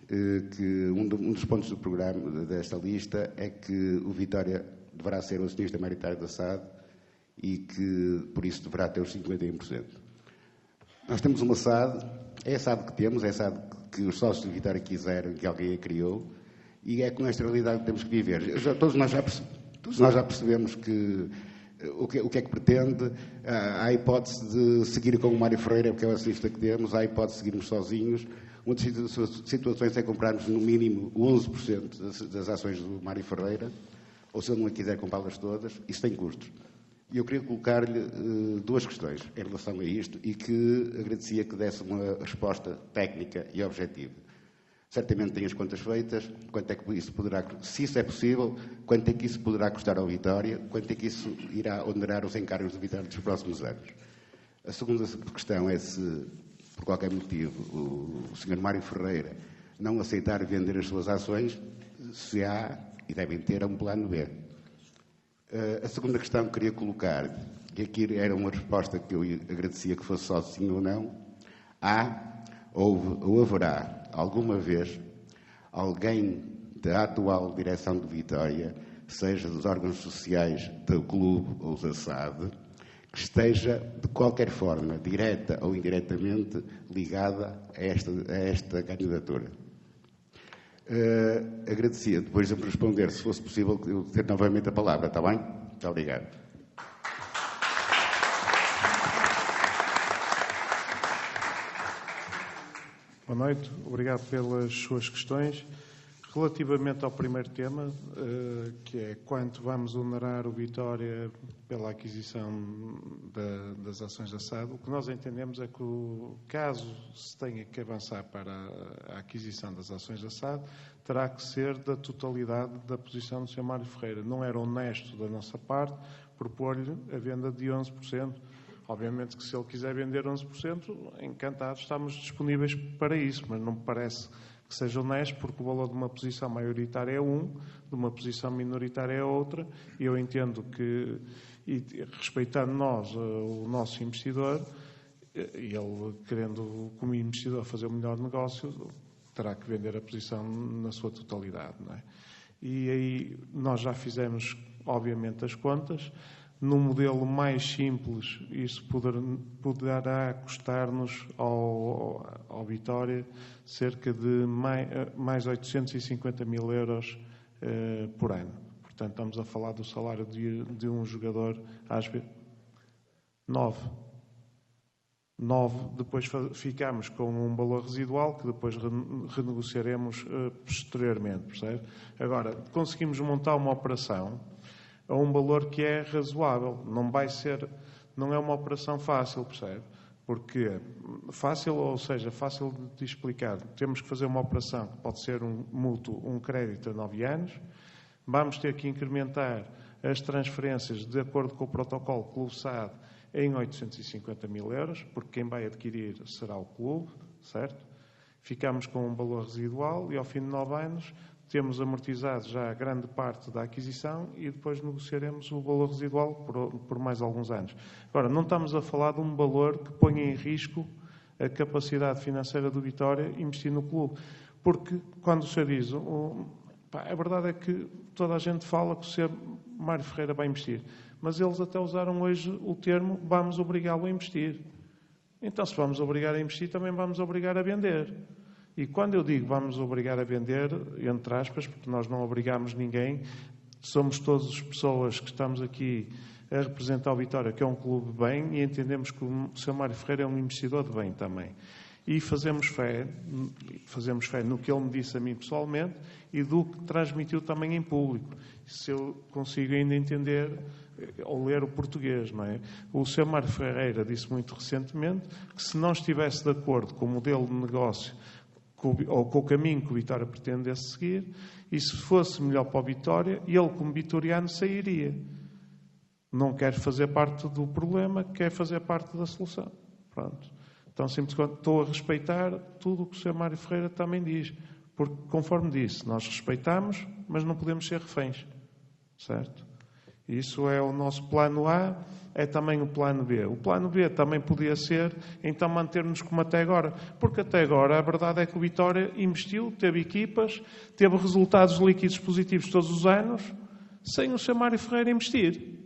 Speaker 7: que um dos pontos do programa desta lista é que o Vitória deverá ser o acionista maioritário da SAD e que, por isso, deverá ter os 51%. Nós temos uma SAD, é a SAD que temos, é a SAD que os sócios do Vitória quiseram, que alguém a criou, e é com esta realidade que temos que viver. Todos nós já percebemos que o que é que pretende. Há a hipótese de seguir com o Mário Ferreira, porque é o acionista que temos, há a hipótese de seguirmos sozinhos. Uma das situações é comprarmos no mínimo 11% das ações do Mário Ferreira, ou se ele não a quiser comprá-las todas, isso tem custos. E eu queria colocar-lhe duas questões em relação a isto e que agradecia que desse uma resposta técnica e objetiva. Certamente tem as contas feitas, quanto é que isso poderá, se isso é possível, quanto é que isso poderá custar ao Vitória, quanto é que isso irá onerar os encargos do Vitória dos próximos anos. A segunda questão é se, por qualquer motivo, o Sr. Mário Ferreira não aceitar vender as suas ações, se há, e devem ter, um plano B. A segunda questão que queria colocar, e aqui era uma resposta que eu agradecia que fosse só sim ou não, houve ou haverá alguma vez alguém da atual direção de Vitória, seja dos órgãos sociais do clube ou da SAD, que esteja de qualquer forma, direta ou indiretamente, ligada a esta candidatura. Agradecia, depois de me responder, se fosse possível, eu ter novamente a palavra, está bem? Muito obrigado.
Speaker 2: Boa noite, obrigado pelas suas questões. Relativamente ao primeiro tema, que é quanto vamos onerar o Vitória pela aquisição das ações da SAD, o que nós entendemos é que, caso se tenha que avançar para a aquisição das ações da SAD, terá que ser da totalidade da posição do Sr. Mário Ferreira. Não era honesto da nossa parte propor-lhe a venda de 11%. Obviamente que se ele quiser vender 11%, encantados, estamos disponíveis para isso, mas não me parece que seja honesto, porque o valor de uma posição maioritária é de uma posição minoritária é outra, e eu entendo que, e respeitando nós, o nosso investidor, e ele querendo, como investidor, fazer o melhor negócio, terá que vender a posição na sua totalidade, não é? E aí nós já fizemos, obviamente, as contas. Num modelo mais simples, isso poderá custar-nos ao Vitória cerca de mais 850 mil euros por ano. Portanto, estamos a falar do salário de um jogador, às vezes, 9. Depois ficamos com um valor residual que depois renegociaremos posteriormente, percebe? Agora, conseguimos montar uma operação a um valor que é razoável. Não é uma operação fácil, percebe? Porque fácil, ou seja, fácil de explicar. Temos que fazer uma operação que pode ser um mútuo, um crédito a 9 anos. Vamos ter que incrementar as transferências de acordo com o protocolo Clube SAD em 850 mil euros, porque quem vai adquirir será o clube, certo? Ficamos com um valor residual e ao fim de 9 anos temos amortizado já grande parte da aquisição e depois negociaremos o valor residual por mais alguns anos. Agora, não estamos a falar de um valor que ponha em risco a capacidade financeira do Vitória investir no clube. Porque, quando o senhor diz, a verdade é que toda a gente fala que o senhor Mário Ferreira vai investir, mas eles até usaram hoje o termo vamos obrigá-lo a investir. Então, se vamos obrigar a investir, também vamos obrigar a vender. E quando eu digo vamos obrigar a vender, entre aspas, porque nós não obrigamos ninguém, somos todas pessoas que estamos aqui a representar o Vitória, que é um clube de bem, e entendemos que o Sr. Mário Ferreira é um investidor de bem também. E fazemos fé no que ele me disse a mim pessoalmente e do que transmitiu também em público. Se eu consigo ainda entender ou ler o português, não é? O Sr. Mário Ferreira disse muito recentemente que se não estivesse de acordo com o modelo de negócio ou com o caminho que o Vitória pretendesse seguir, e se fosse melhor para o Vitória, ele como vitoriano sairia. Não quer fazer parte do problema, quer fazer parte da solução. Pronto. Então, simplesmente estou a respeitar tudo o que o Sr. Mário Ferreira também diz. Porque, conforme disse, nós respeitamos, mas não podemos ser reféns. Certo? Isso é o nosso plano A, é também o plano B. O plano B também podia ser, então, manter-nos como até agora. Porque até agora a verdade é que o Vitória investiu, teve equipas, teve resultados líquidos positivos todos os anos, sem o Sr. Mário Ferreira investir.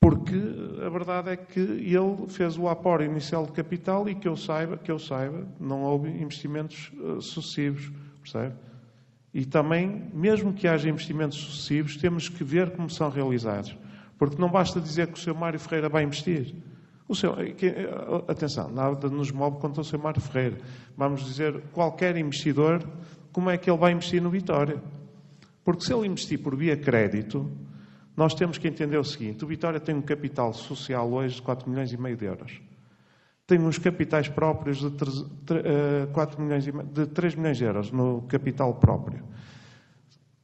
Speaker 2: Porque a verdade é que ele fez o aporte inicial de capital e que eu saiba, não houve investimentos sucessivos, percebe? E também, mesmo que haja investimentos sucessivos, temos que ver como são realizados. Porque não basta dizer que o Sr. Mário Ferreira vai investir. Atenção, nada nos move contra o Sr. Mário Ferreira. Vamos dizer, qualquer investidor, como é que ele vai investir no Vitória? Porque se ele investir por via crédito, nós temos que entender o seguinte: o Vitória tem um capital social hoje de 4,5 milhões de euros. Tem uns capitais próprios de 3 milhões de euros no capital próprio.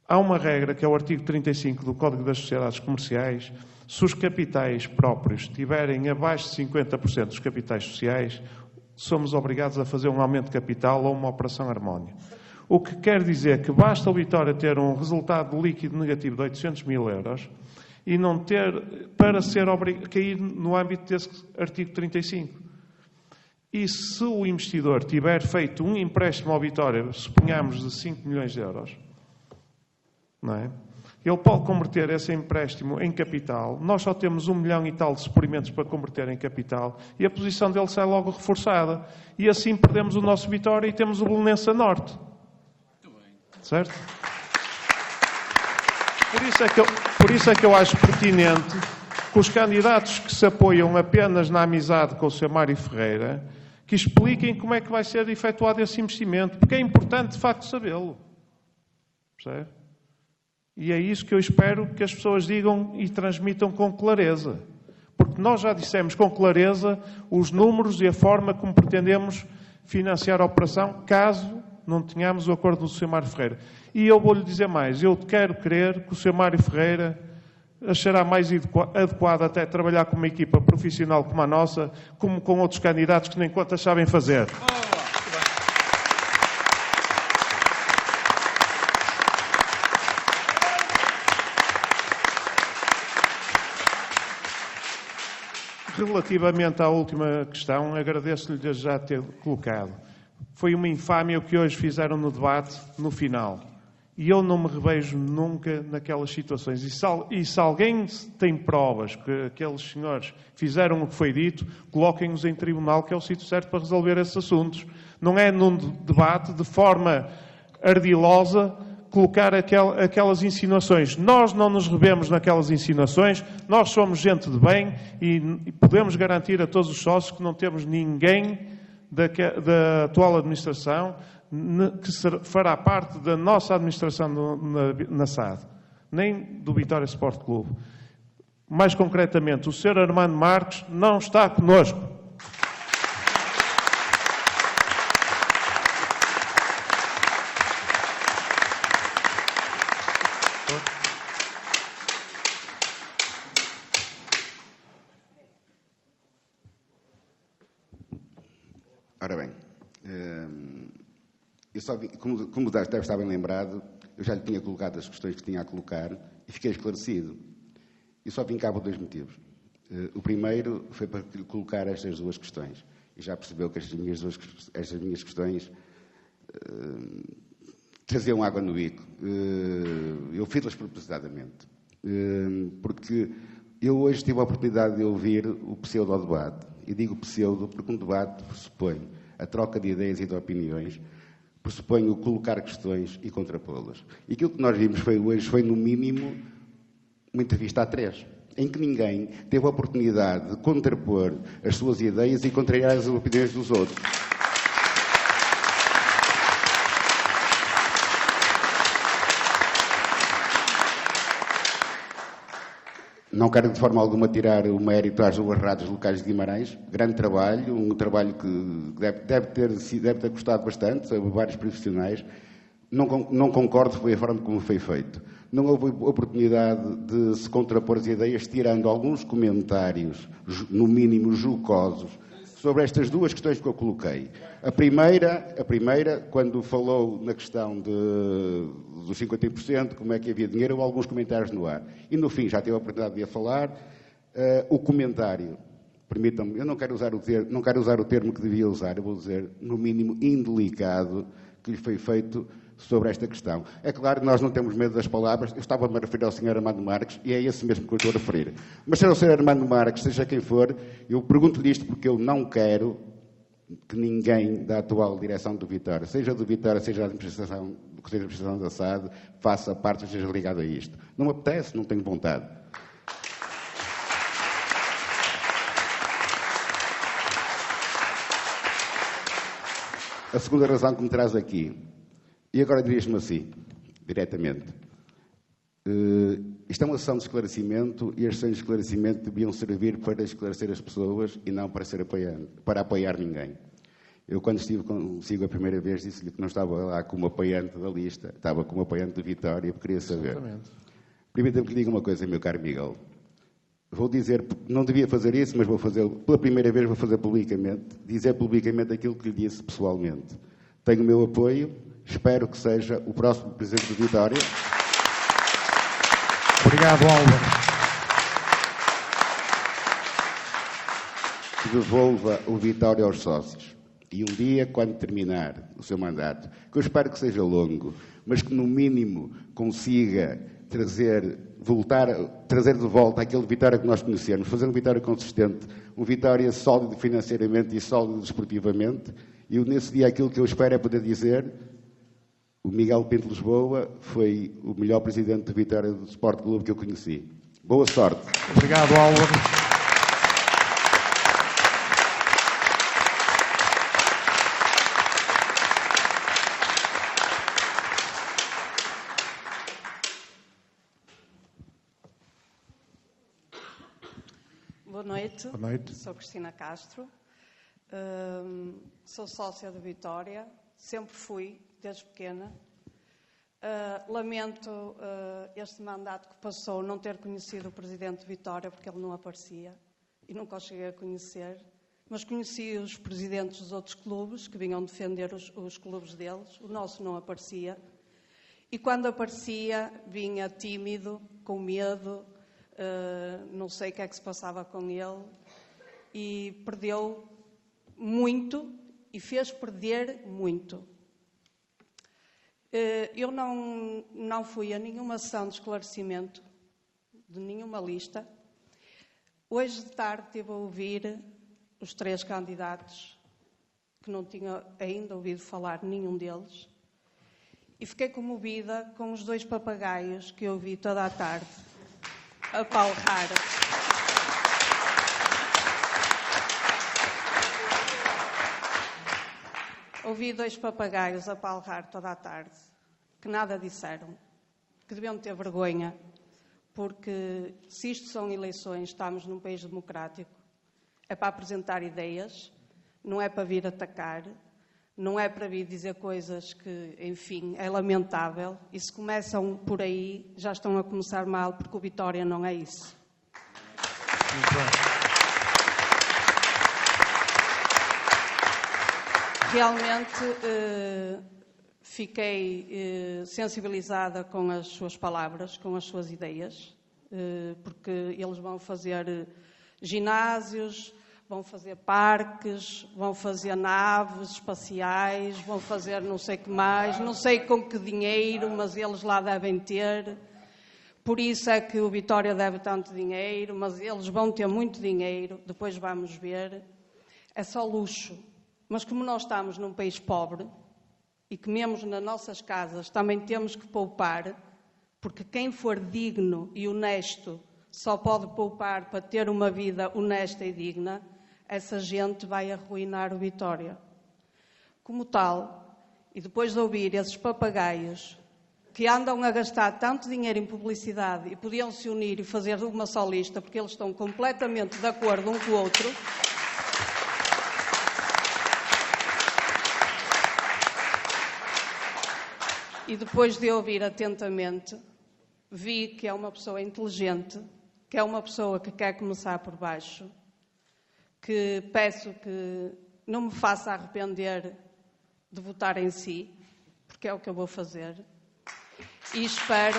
Speaker 2: Há uma regra que é o artigo 35 do Código das Sociedades Comerciais. Se os capitais próprios estiverem abaixo de 50% dos capitais sociais, somos obrigados a fazer um aumento de capital ou uma operação harmónia. O que quer dizer que basta o Vitória ter um resultado líquido negativo de 800 mil euros e não ter, para cair no âmbito desse artigo 35. E se o investidor tiver feito um empréstimo ao Vitória, suponhamos de 5 milhões de euros, não é? Ele pode converter esse empréstimo em capital. Nós só temos 1 milhão e tal de suprimentos para converter em capital e a posição dele sai logo reforçada. E assim perdemos o nosso Vitória e temos o Belenenses a norte. Certo? Por isso é que eu acho pertinente que os candidatos que se apoiam apenas na amizade com o Sr. Mário Ferreira, que expliquem como é que vai ser efetuado esse investimento, porque é importante de facto sabê-lo. Percebe? E é isso que eu espero que as pessoas digam e transmitam com clareza. Porque nós já dissemos com clareza os números e a forma como pretendemos financiar a operação, caso não tenhamos o acordo do Sr. Mário Ferreira. E eu vou-lhe dizer mais, eu quero crer que o Sr. Mário Ferreira achará mais adequado até trabalhar com uma equipa profissional como a nossa, como com outros candidatos que nem contas sabem fazer. Relativamente à última questão, agradeço-lhe desde já ter colocado. Foi uma infâmia o que hoje fizeram no debate, no final. E eu não me revejo nunca naquelas situações. E se alguém tem provas que aqueles senhores fizeram o que foi dito, coloquem-nos em tribunal, que é o sítio certo para resolver esses assuntos. Não é num debate, de forma ardilosa, colocar aquelas insinuações. Nós não nos revemos naquelas insinuações, nós somos gente de bem e podemos garantir a todos os sócios que não temos ninguém da atual administração que fará parte da nossa administração na SAD, nem do Vitória Sport Clube. Mais concretamente, o Sr. Armando Marques não está connosco.
Speaker 7: Ora bem, eu só vi, como deve estar bem lembrado, eu já lhe tinha colocado as questões que tinha a colocar e fiquei esclarecido. Eu só vim cá por 2 motivos. O primeiro foi para lhe colocar estas 2 questões. E já percebeu que estas minhas questões traziam água no bico. Eu fiz-las propositadamente. Porque eu hoje tive a oportunidade de ouvir o pseudo-debate. E digo pseudo porque um debate pressupõe a troca de ideias e de opiniões, pressupõe o colocar questões e contrapô-las. E aquilo que nós vimos hoje foi, no mínimo, uma entrevista a 3. em que ninguém teve a oportunidade de contrapor as suas ideias e contrariar as opiniões dos outros. Não quero de forma alguma tirar o mérito às duas rádios locais de Guimarães. Grande trabalho, um trabalho que deve ter custado bastante a vários profissionais. Não concordo com a forma como foi feito. Não houve oportunidade de se contrapor as ideias, tirando alguns comentários, no mínimo jocosos, sobre estas duas questões que eu coloquei. A primeira, quando falou na questão dos 50%, como é que havia dinheiro, ou alguns comentários no ar. E no fim, já tive a oportunidade de a falar, o comentário, permitam-me, eu não quero usar o termo que devia usar, eu vou dizer, no mínimo, indelicado, que lhe foi feito sobre esta questão. É claro que nós não temos medo das palavras, eu estava-me a referir ao Sr. Armando Marques, e é esse mesmo que eu estou a referir. Mas seja o Sr. Armando Marques, seja quem for, eu pergunto-lhe isto porque eu não quero que ninguém da atual direção do Vitória, seja do Vitória, seja da administração, do Conselho de Administração da SAD, faça parte, seja ligado a isto. Não me apetece, não tenho vontade. A segunda razão que me traz aqui, e agora dirijo-me assim, diretamente, isto é uma sessão de esclarecimento e as sessões de esclarecimento deviam servir para esclarecer as pessoas e não para apoiar ninguém. Eu, quando estive consigo a primeira vez, disse-lhe que não estava lá como apoiante da lista, estava como apoiante de Vitória, porque queria saber.
Speaker 2: Exatamente.
Speaker 7: Permita-me que lhe diga uma coisa, meu caro Miguel. Vou dizer, não devia fazer isso, mas vou fazer, pela primeira vez vou fazer publicamente, dizer publicamente aquilo que lhe disse pessoalmente. Tenho o meu apoio, espero que seja o próximo Presidente de Vitória.
Speaker 2: Obrigado, Álvaro.
Speaker 7: Que devolva o Vitória aos sócios. E um dia, quando terminar o seu mandato, que eu espero que seja longo, mas que no mínimo consiga trazer de volta aquele Vitória que nós conhecemos, fazer um Vitória consistente, um Vitória sólido financeiramente e sólido desportivamente. E nesse dia aquilo que eu espero é poder dizer: o Miguel Pinto de Lisboa foi o melhor presidente de Vitória do Sport Clube que eu conheci. Boa sorte.
Speaker 2: Obrigado, Álvaro.
Speaker 8: Boa noite.
Speaker 2: Boa noite.
Speaker 8: Sou Cristina Castro. Sou sócia de Vitória. Sempre fui, desde pequena. Lamento este mandato que passou não ter conhecido o Presidente de Vitória, porque ele não aparecia e nunca o cheguei a conhecer. Mas conheci os presidentes dos outros clubes que vinham defender os clubes deles. O nosso não aparecia. E quando aparecia, vinha tímido, com medo. Não sei o que é que se passava com ele, e perdeu muito e fez perder muito. Eu não fui a nenhuma sessão de esclarecimento de nenhuma lista. Hoje de tarde estive a ouvir os 3 candidatos, que não tinha ainda ouvido falar nenhum deles, e fiquei comovida com os 2 papagaios que eu ouvi toda a tarde a palrar. Ouvi 2 papagaios a palrar toda a tarde, que nada disseram, que deviam ter vergonha, porque se isto são eleições, estamos num país democrático, é para apresentar ideias, não é para vir atacar, não é para vir dizer coisas que, enfim, é lamentável. E se começam por aí, já estão a começar mal, porque o Vitória não é isso.
Speaker 2: Muito bem.
Speaker 8: Realmente fiquei sensibilizada com as suas palavras, com as suas ideias, porque eles vão fazer ginásios, vão fazer parques, vão fazer naves espaciais, vão fazer não sei o que mais, não sei com que dinheiro, mas eles lá devem ter. Por isso é que o Vitória deve tanto dinheiro, mas eles vão ter muito dinheiro, depois vamos ver. É só luxo. Mas como nós estamos num país pobre e que mesmo nas nossas casas também temos que poupar, porque quem for digno e honesto só pode poupar para ter uma vida honesta e digna, essa gente vai arruinar o Vitória. Como tal, e depois de ouvir esses papagaios que andam a gastar tanto dinheiro em publicidade e podiam se unir e fazer uma só lista, porque eles estão completamente de acordo um com o outro, e depois de ouvir atentamente, vi que é uma pessoa inteligente, que é uma pessoa que quer começar por baixo, que peço que não me faça arrepender de votar em si, porque é o que eu vou fazer. E espero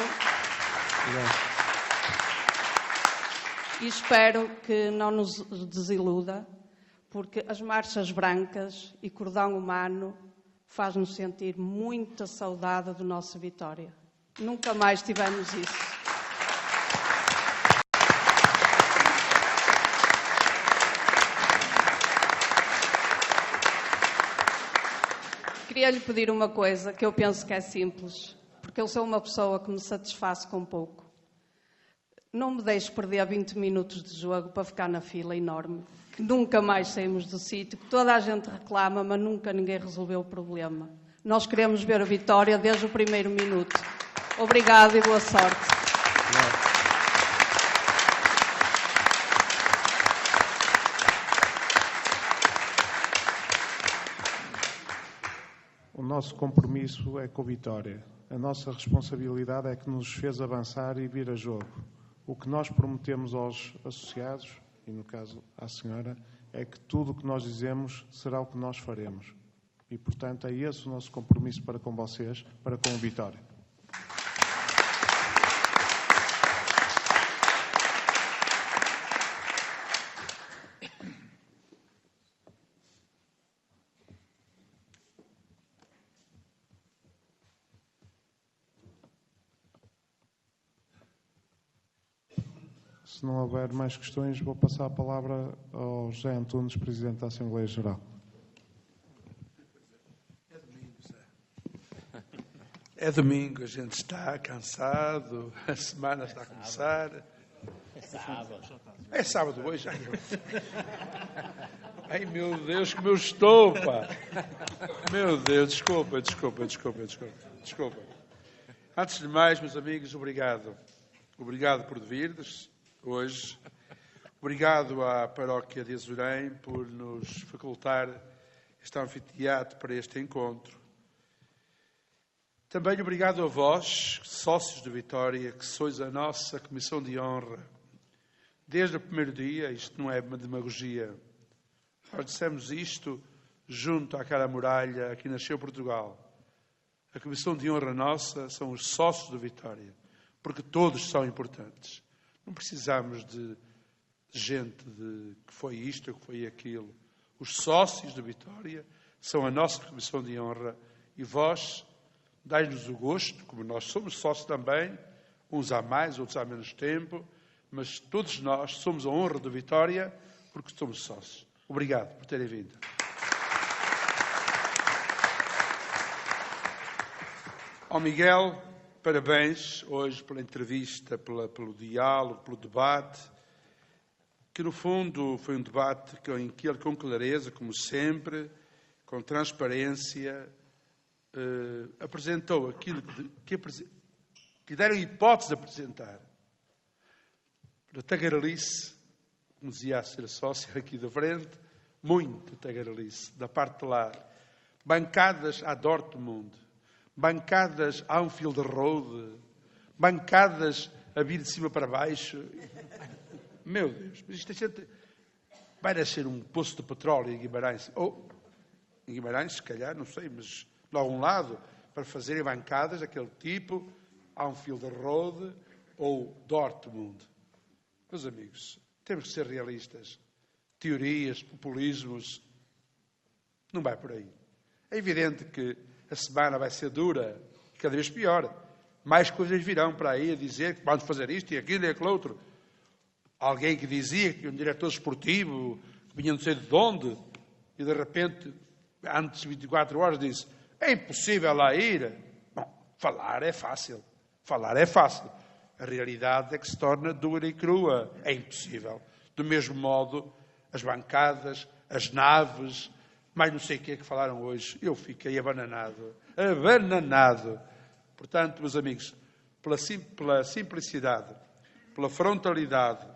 Speaker 8: que não nos desiluda, porque as marchas brancas e cordão humano faz-nos sentir muita saudade do nosso Vitória. Nunca mais tivemos isso. Queria-lhe pedir uma coisa que eu penso que é simples, porque eu sou uma pessoa que me satisfaz com pouco. Não me deixe perder 20 minutos de jogo para ficar na fila enorme, que nunca mais saímos do sítio, que toda a gente reclama, mas nunca ninguém resolveu o problema. Nós queremos ver a Vitória desde o primeiro minuto. Obrigado e boa sorte.
Speaker 2: O nosso compromisso é com a Vitória. A nossa responsabilidade é que nos fez avançar e vir a jogo. O que nós prometemos aos associados, e no caso à senhora, é que tudo o que nós dizemos será o que nós faremos. E, portanto, é esse o nosso compromisso para com vocês, para com a Vitória. Se não houver mais questões, vou passar a palavra ao José Antunes, Presidente da Assembleia Geral.
Speaker 3: É domingo, a gente está cansado, a semana está a começar.
Speaker 4: É sábado.
Speaker 3: É sábado hoje. Ai, meu Deus, como eu estou, pá. Meu Deus, desculpa. Antes de mais, meus amigos, obrigado. Obrigado por virdes hoje. Obrigado à Paróquia de Azurém por nos facultar este anfiteatro para este encontro. Também obrigado a vós, sócios de Vitória, que sois a nossa Comissão de Honra. Desde o primeiro dia, isto não é uma demagogia, nós dissemos isto junto à Cara Muralha, aqui nasceu Portugal. A Comissão de Honra nossa são os sócios de Vitória, porque todos são importantes. Não precisamos de gente que foi isto ou que foi aquilo. Os sócios de Vitória são a nossa Comissão de Honra e vós dai-nos o gosto, como nós somos sócios também, uns há mais, outros há menos tempo, mas todos nós somos a honra de Vitória porque somos sócios. Obrigado por terem vindo. Ao Miguel, parabéns hoje pela entrevista, pelo diálogo, pelo debate, que no fundo foi um debate em que ele, com clareza, como sempre, com transparência, apresentou aquilo que deram hipótese de apresentar. Da tagarelice, como dizia a ser sócia aqui da frente, muito tagarelice, da parte de lá. Bancadas à Dortmund, bancadas a Anfield Road, bancadas a vir de cima para baixo. Meu Deus, mas isto vai nascer um poço de petróleo em Guimarães. Ou, em Guimarães, se calhar, não sei, mas de algum lado, para fazerem bancadas daquele tipo, Anfield Road ou Dortmund. Meus amigos, temos que ser realistas. Teorias, populismos, não vai por aí. É evidente que a semana vai ser dura, cada vez pior. Mais coisas virão para aí a dizer que vamos fazer isto e aquilo e aquilo outro. Alguém que dizia que um diretor esportivo vinha não sei de onde e de repente, antes de 24 horas, disse: é impossível lá ir. Bom, falar é fácil. Falar é fácil. A realidade é que se torna dura e crua. É impossível. Do mesmo modo, as bancadas, as naves, mais não sei o que é que falaram hoje. Eu fiquei abananado. Abananado. Portanto, meus amigos, pela simplicidade, pela frontalidade,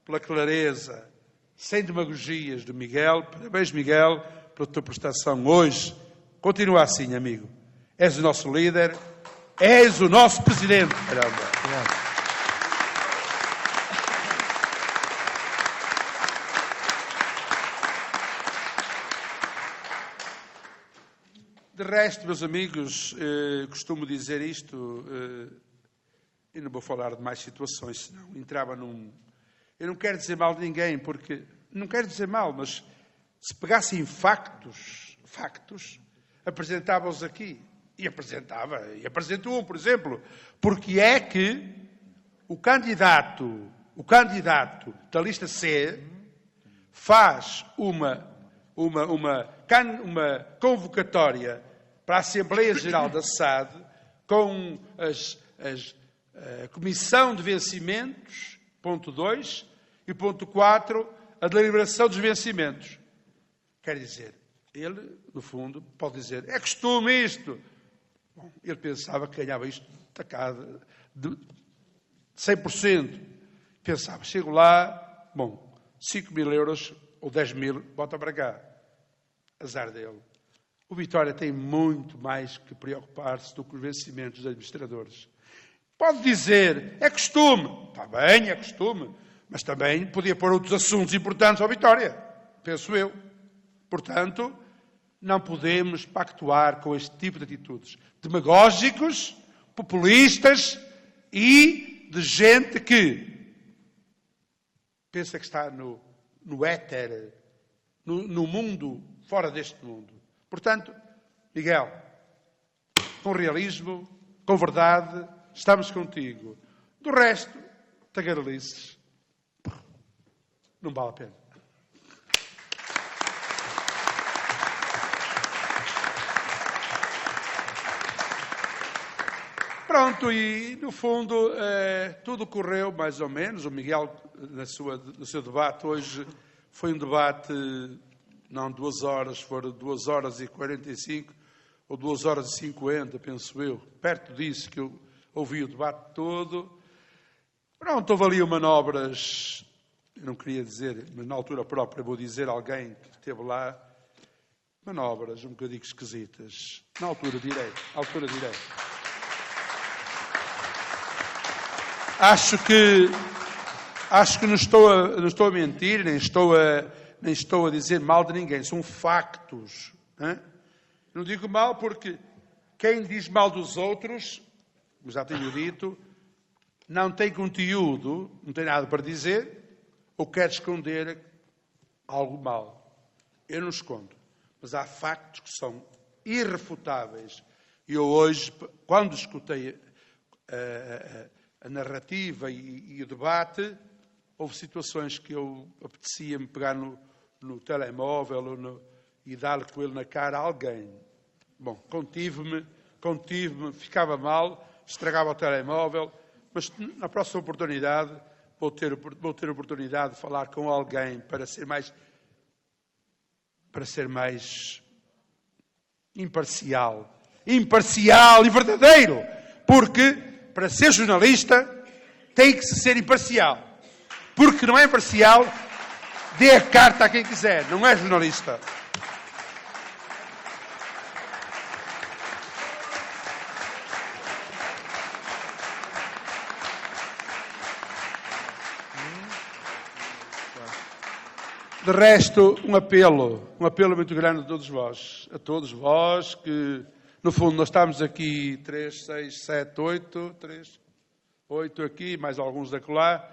Speaker 3: pela clareza, sem demagogias do Miguel, parabéns, Miguel, pela tua prestação hoje. Continua assim, amigo. És o nosso líder, és o nosso presidente. Caramba. De resto, meus amigos, costumo dizer isto, e não vou falar de mais situações, senão entrava num... Eu não quero dizer mal de ninguém, porque... Não quero dizer mal, mas se pegassem factos, apresentava-os aqui. E apresentou um, por exemplo. Porque é que o candidato da lista C faz uma convocatória para a Assembleia Geral da SAD com a Comissão de Vencimentos, ponto 2, e ponto 4, a deliberação dos vencimentos. Quer dizer, ele, no fundo, pode dizer, é costume isto. Bom, ele pensava que ganhava isto tacado de 100%. Pensava, chego lá, bom, 5.000 euros ou 10.000, bota para cá. Azar dele. O Vitória tem muito mais que preocupar-se do que os vencimentos dos administradores. Pode dizer, é costume. Está bem, é costume. Mas também podia pôr outros assuntos importantes ao Vitória. Penso eu. Portanto, não podemos pactuar com este tipo de atitudes demagógicos, populistas e de gente que pensa que está no éter, no mundo, fora deste mundo. Portanto, Miguel, com realismo, com verdade, estamos contigo. Do resto, tagarelices, não vale a pena. Pronto, e no fundo tudo correu mais ou menos. O Miguel, no seu debate hoje, foi um debate, não 2 horas, foram 2 horas e 45 ou 2 horas e 50, penso eu. Perto disso que eu ouvi o debate todo. Pronto, houve ali manobras, eu não queria dizer, mas na altura própria vou dizer a alguém que esteve lá, manobras um bocadinho esquisitas. Na altura direi. Acho que não estou a mentir, nem estou a dizer mal de ninguém. São factos. Hein? Não digo mal porque quem diz mal dos outros, como já tenho dito, não tem conteúdo, não tem nada para dizer, ou quer esconder algo mal. Eu não escondo. Mas há factos que são irrefutáveis. E eu hoje, quando escutei a narrativa e o debate, houve situações que eu apetecia-me pegar no telemóvel e dar-lhe com ele na cara a alguém. Bom, contive-me, ficava mal, estragava o telemóvel, mas na próxima oportunidade vou ter oportunidade de falar com alguém para ser mais imparcial e verdadeiro, porque para ser jornalista tem que se ser imparcial. Porque não é imparcial, dê a carta a quem quiser, não é jornalista. De resto, um apelo muito grande a todos vós, que no fundo nós estamos aqui 3, 6, 7, 8 aqui, mais alguns da acolá,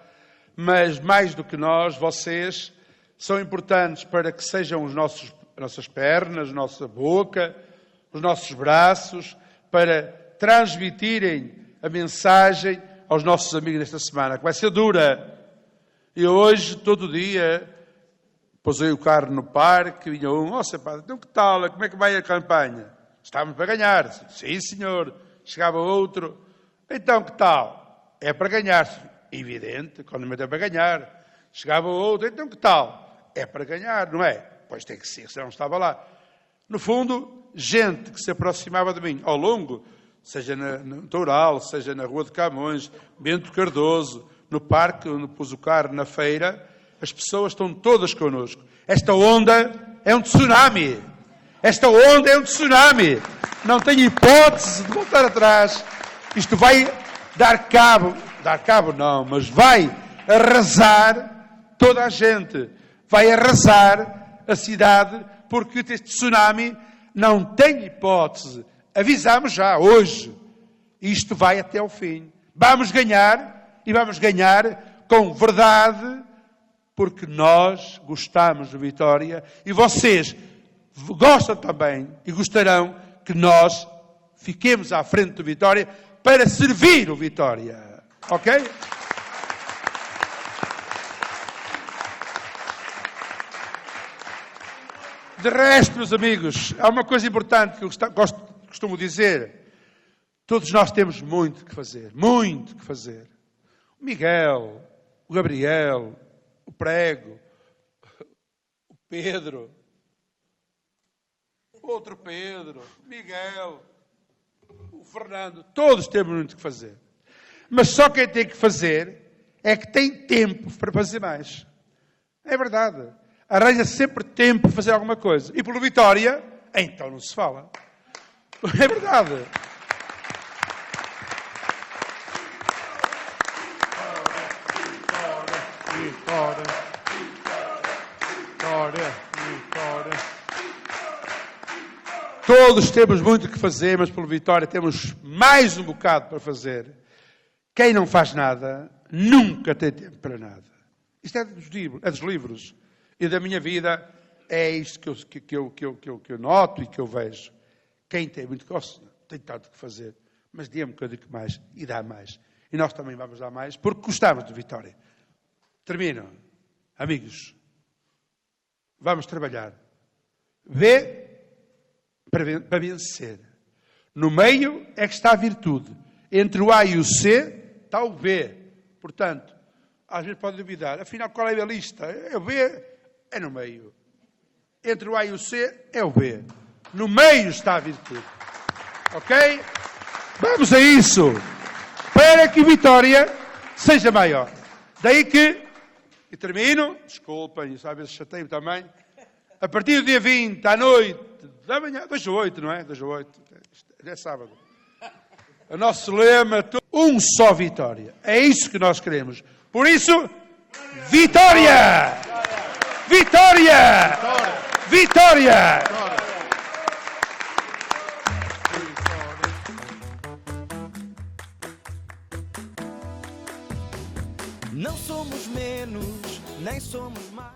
Speaker 3: mas mais do que nós, vocês são importantes para que sejam as nossas pernas, a nossa boca, os nossos braços, para transmitirem a mensagem aos nossos amigos nesta semana, que vai ser dura. E hoje, todo dia, pousei o carro no parque, vinha então que tal, como é que vai a campanha? Estávamos para ganhar. Sim, senhor. Chegava outro. Então, que tal? é para ganhar. Evidente, quando é para ganhar. Chegava outro, então que tal? É para ganhar, não é? Pois tem que ser, senão não estava lá. No fundo, gente que se aproximava de mim ao longo, seja no Toural, seja na Rua de Camões, Bento Cardoso, no parque, onde pus o carro, na feira, as pessoas estão todas connosco. Esta onda é um tsunami. Esta onda é um tsunami. Não tenho hipótese de voltar atrás. Isto vai dar cabo não, mas vai arrasar toda a gente. Vai arrasar a cidade, porque este tsunami não tem hipótese. Avisamos já, hoje. Isto vai até ao fim. Vamos ganhar, e vamos ganhar com verdade, porque nós gostamos de Vitória, e vocês gostam também, e gostarão que nós fiquemos à frente do Vitória para servir o Vitória. Ok? De resto, meus amigos, há uma coisa importante que eu costumo dizer. Todos nós temos muito que fazer. Muito que fazer. O Miguel, o Gabriel, o Prego, o Pedro, outro Pedro, Miguel, o Fernando. Todos temos muito que fazer. Mas só quem tem que fazer é que tem tempo para fazer mais. É verdade. Arranja sempre tempo para fazer alguma coisa. E pelo Vitória, então não se fala. É verdade.
Speaker 2: Vitória.
Speaker 3: Todos temos muito que fazer, mas pelo Vitória temos mais um bocado para fazer. Quem não faz nada, nunca tem tempo para nada. Isto é dos livros. E da minha vida é isto que eu noto e que eu vejo. Quem tem muito gosto, tem tanto que fazer. Mas dê um bocadinho mais e dá mais. E nós também vamos dar mais, porque gostamos de Vitória. Termino. Amigos, vamos trabalhar. V para vencer. No meio é que está a virtude. Entre o A e o C está o V. Portanto, às vezes pode duvidar. Afinal, qual é a lista? É o V, é no meio. Entre o A e o C é o V. No meio está a virtude. Ok? Vamos a isso. Para que Vitória seja maior. Daí que, e termino, desculpem, às vezes chateio também, a partir do dia 20, à noite, da manhã, 2 a 8, não é? 2 a 8, é sábado. O nosso lema, um só Vitória. É isso que nós queremos. Por isso, Vitória! Vitória! Vitória!
Speaker 9: Não somos menos, nem somos mais.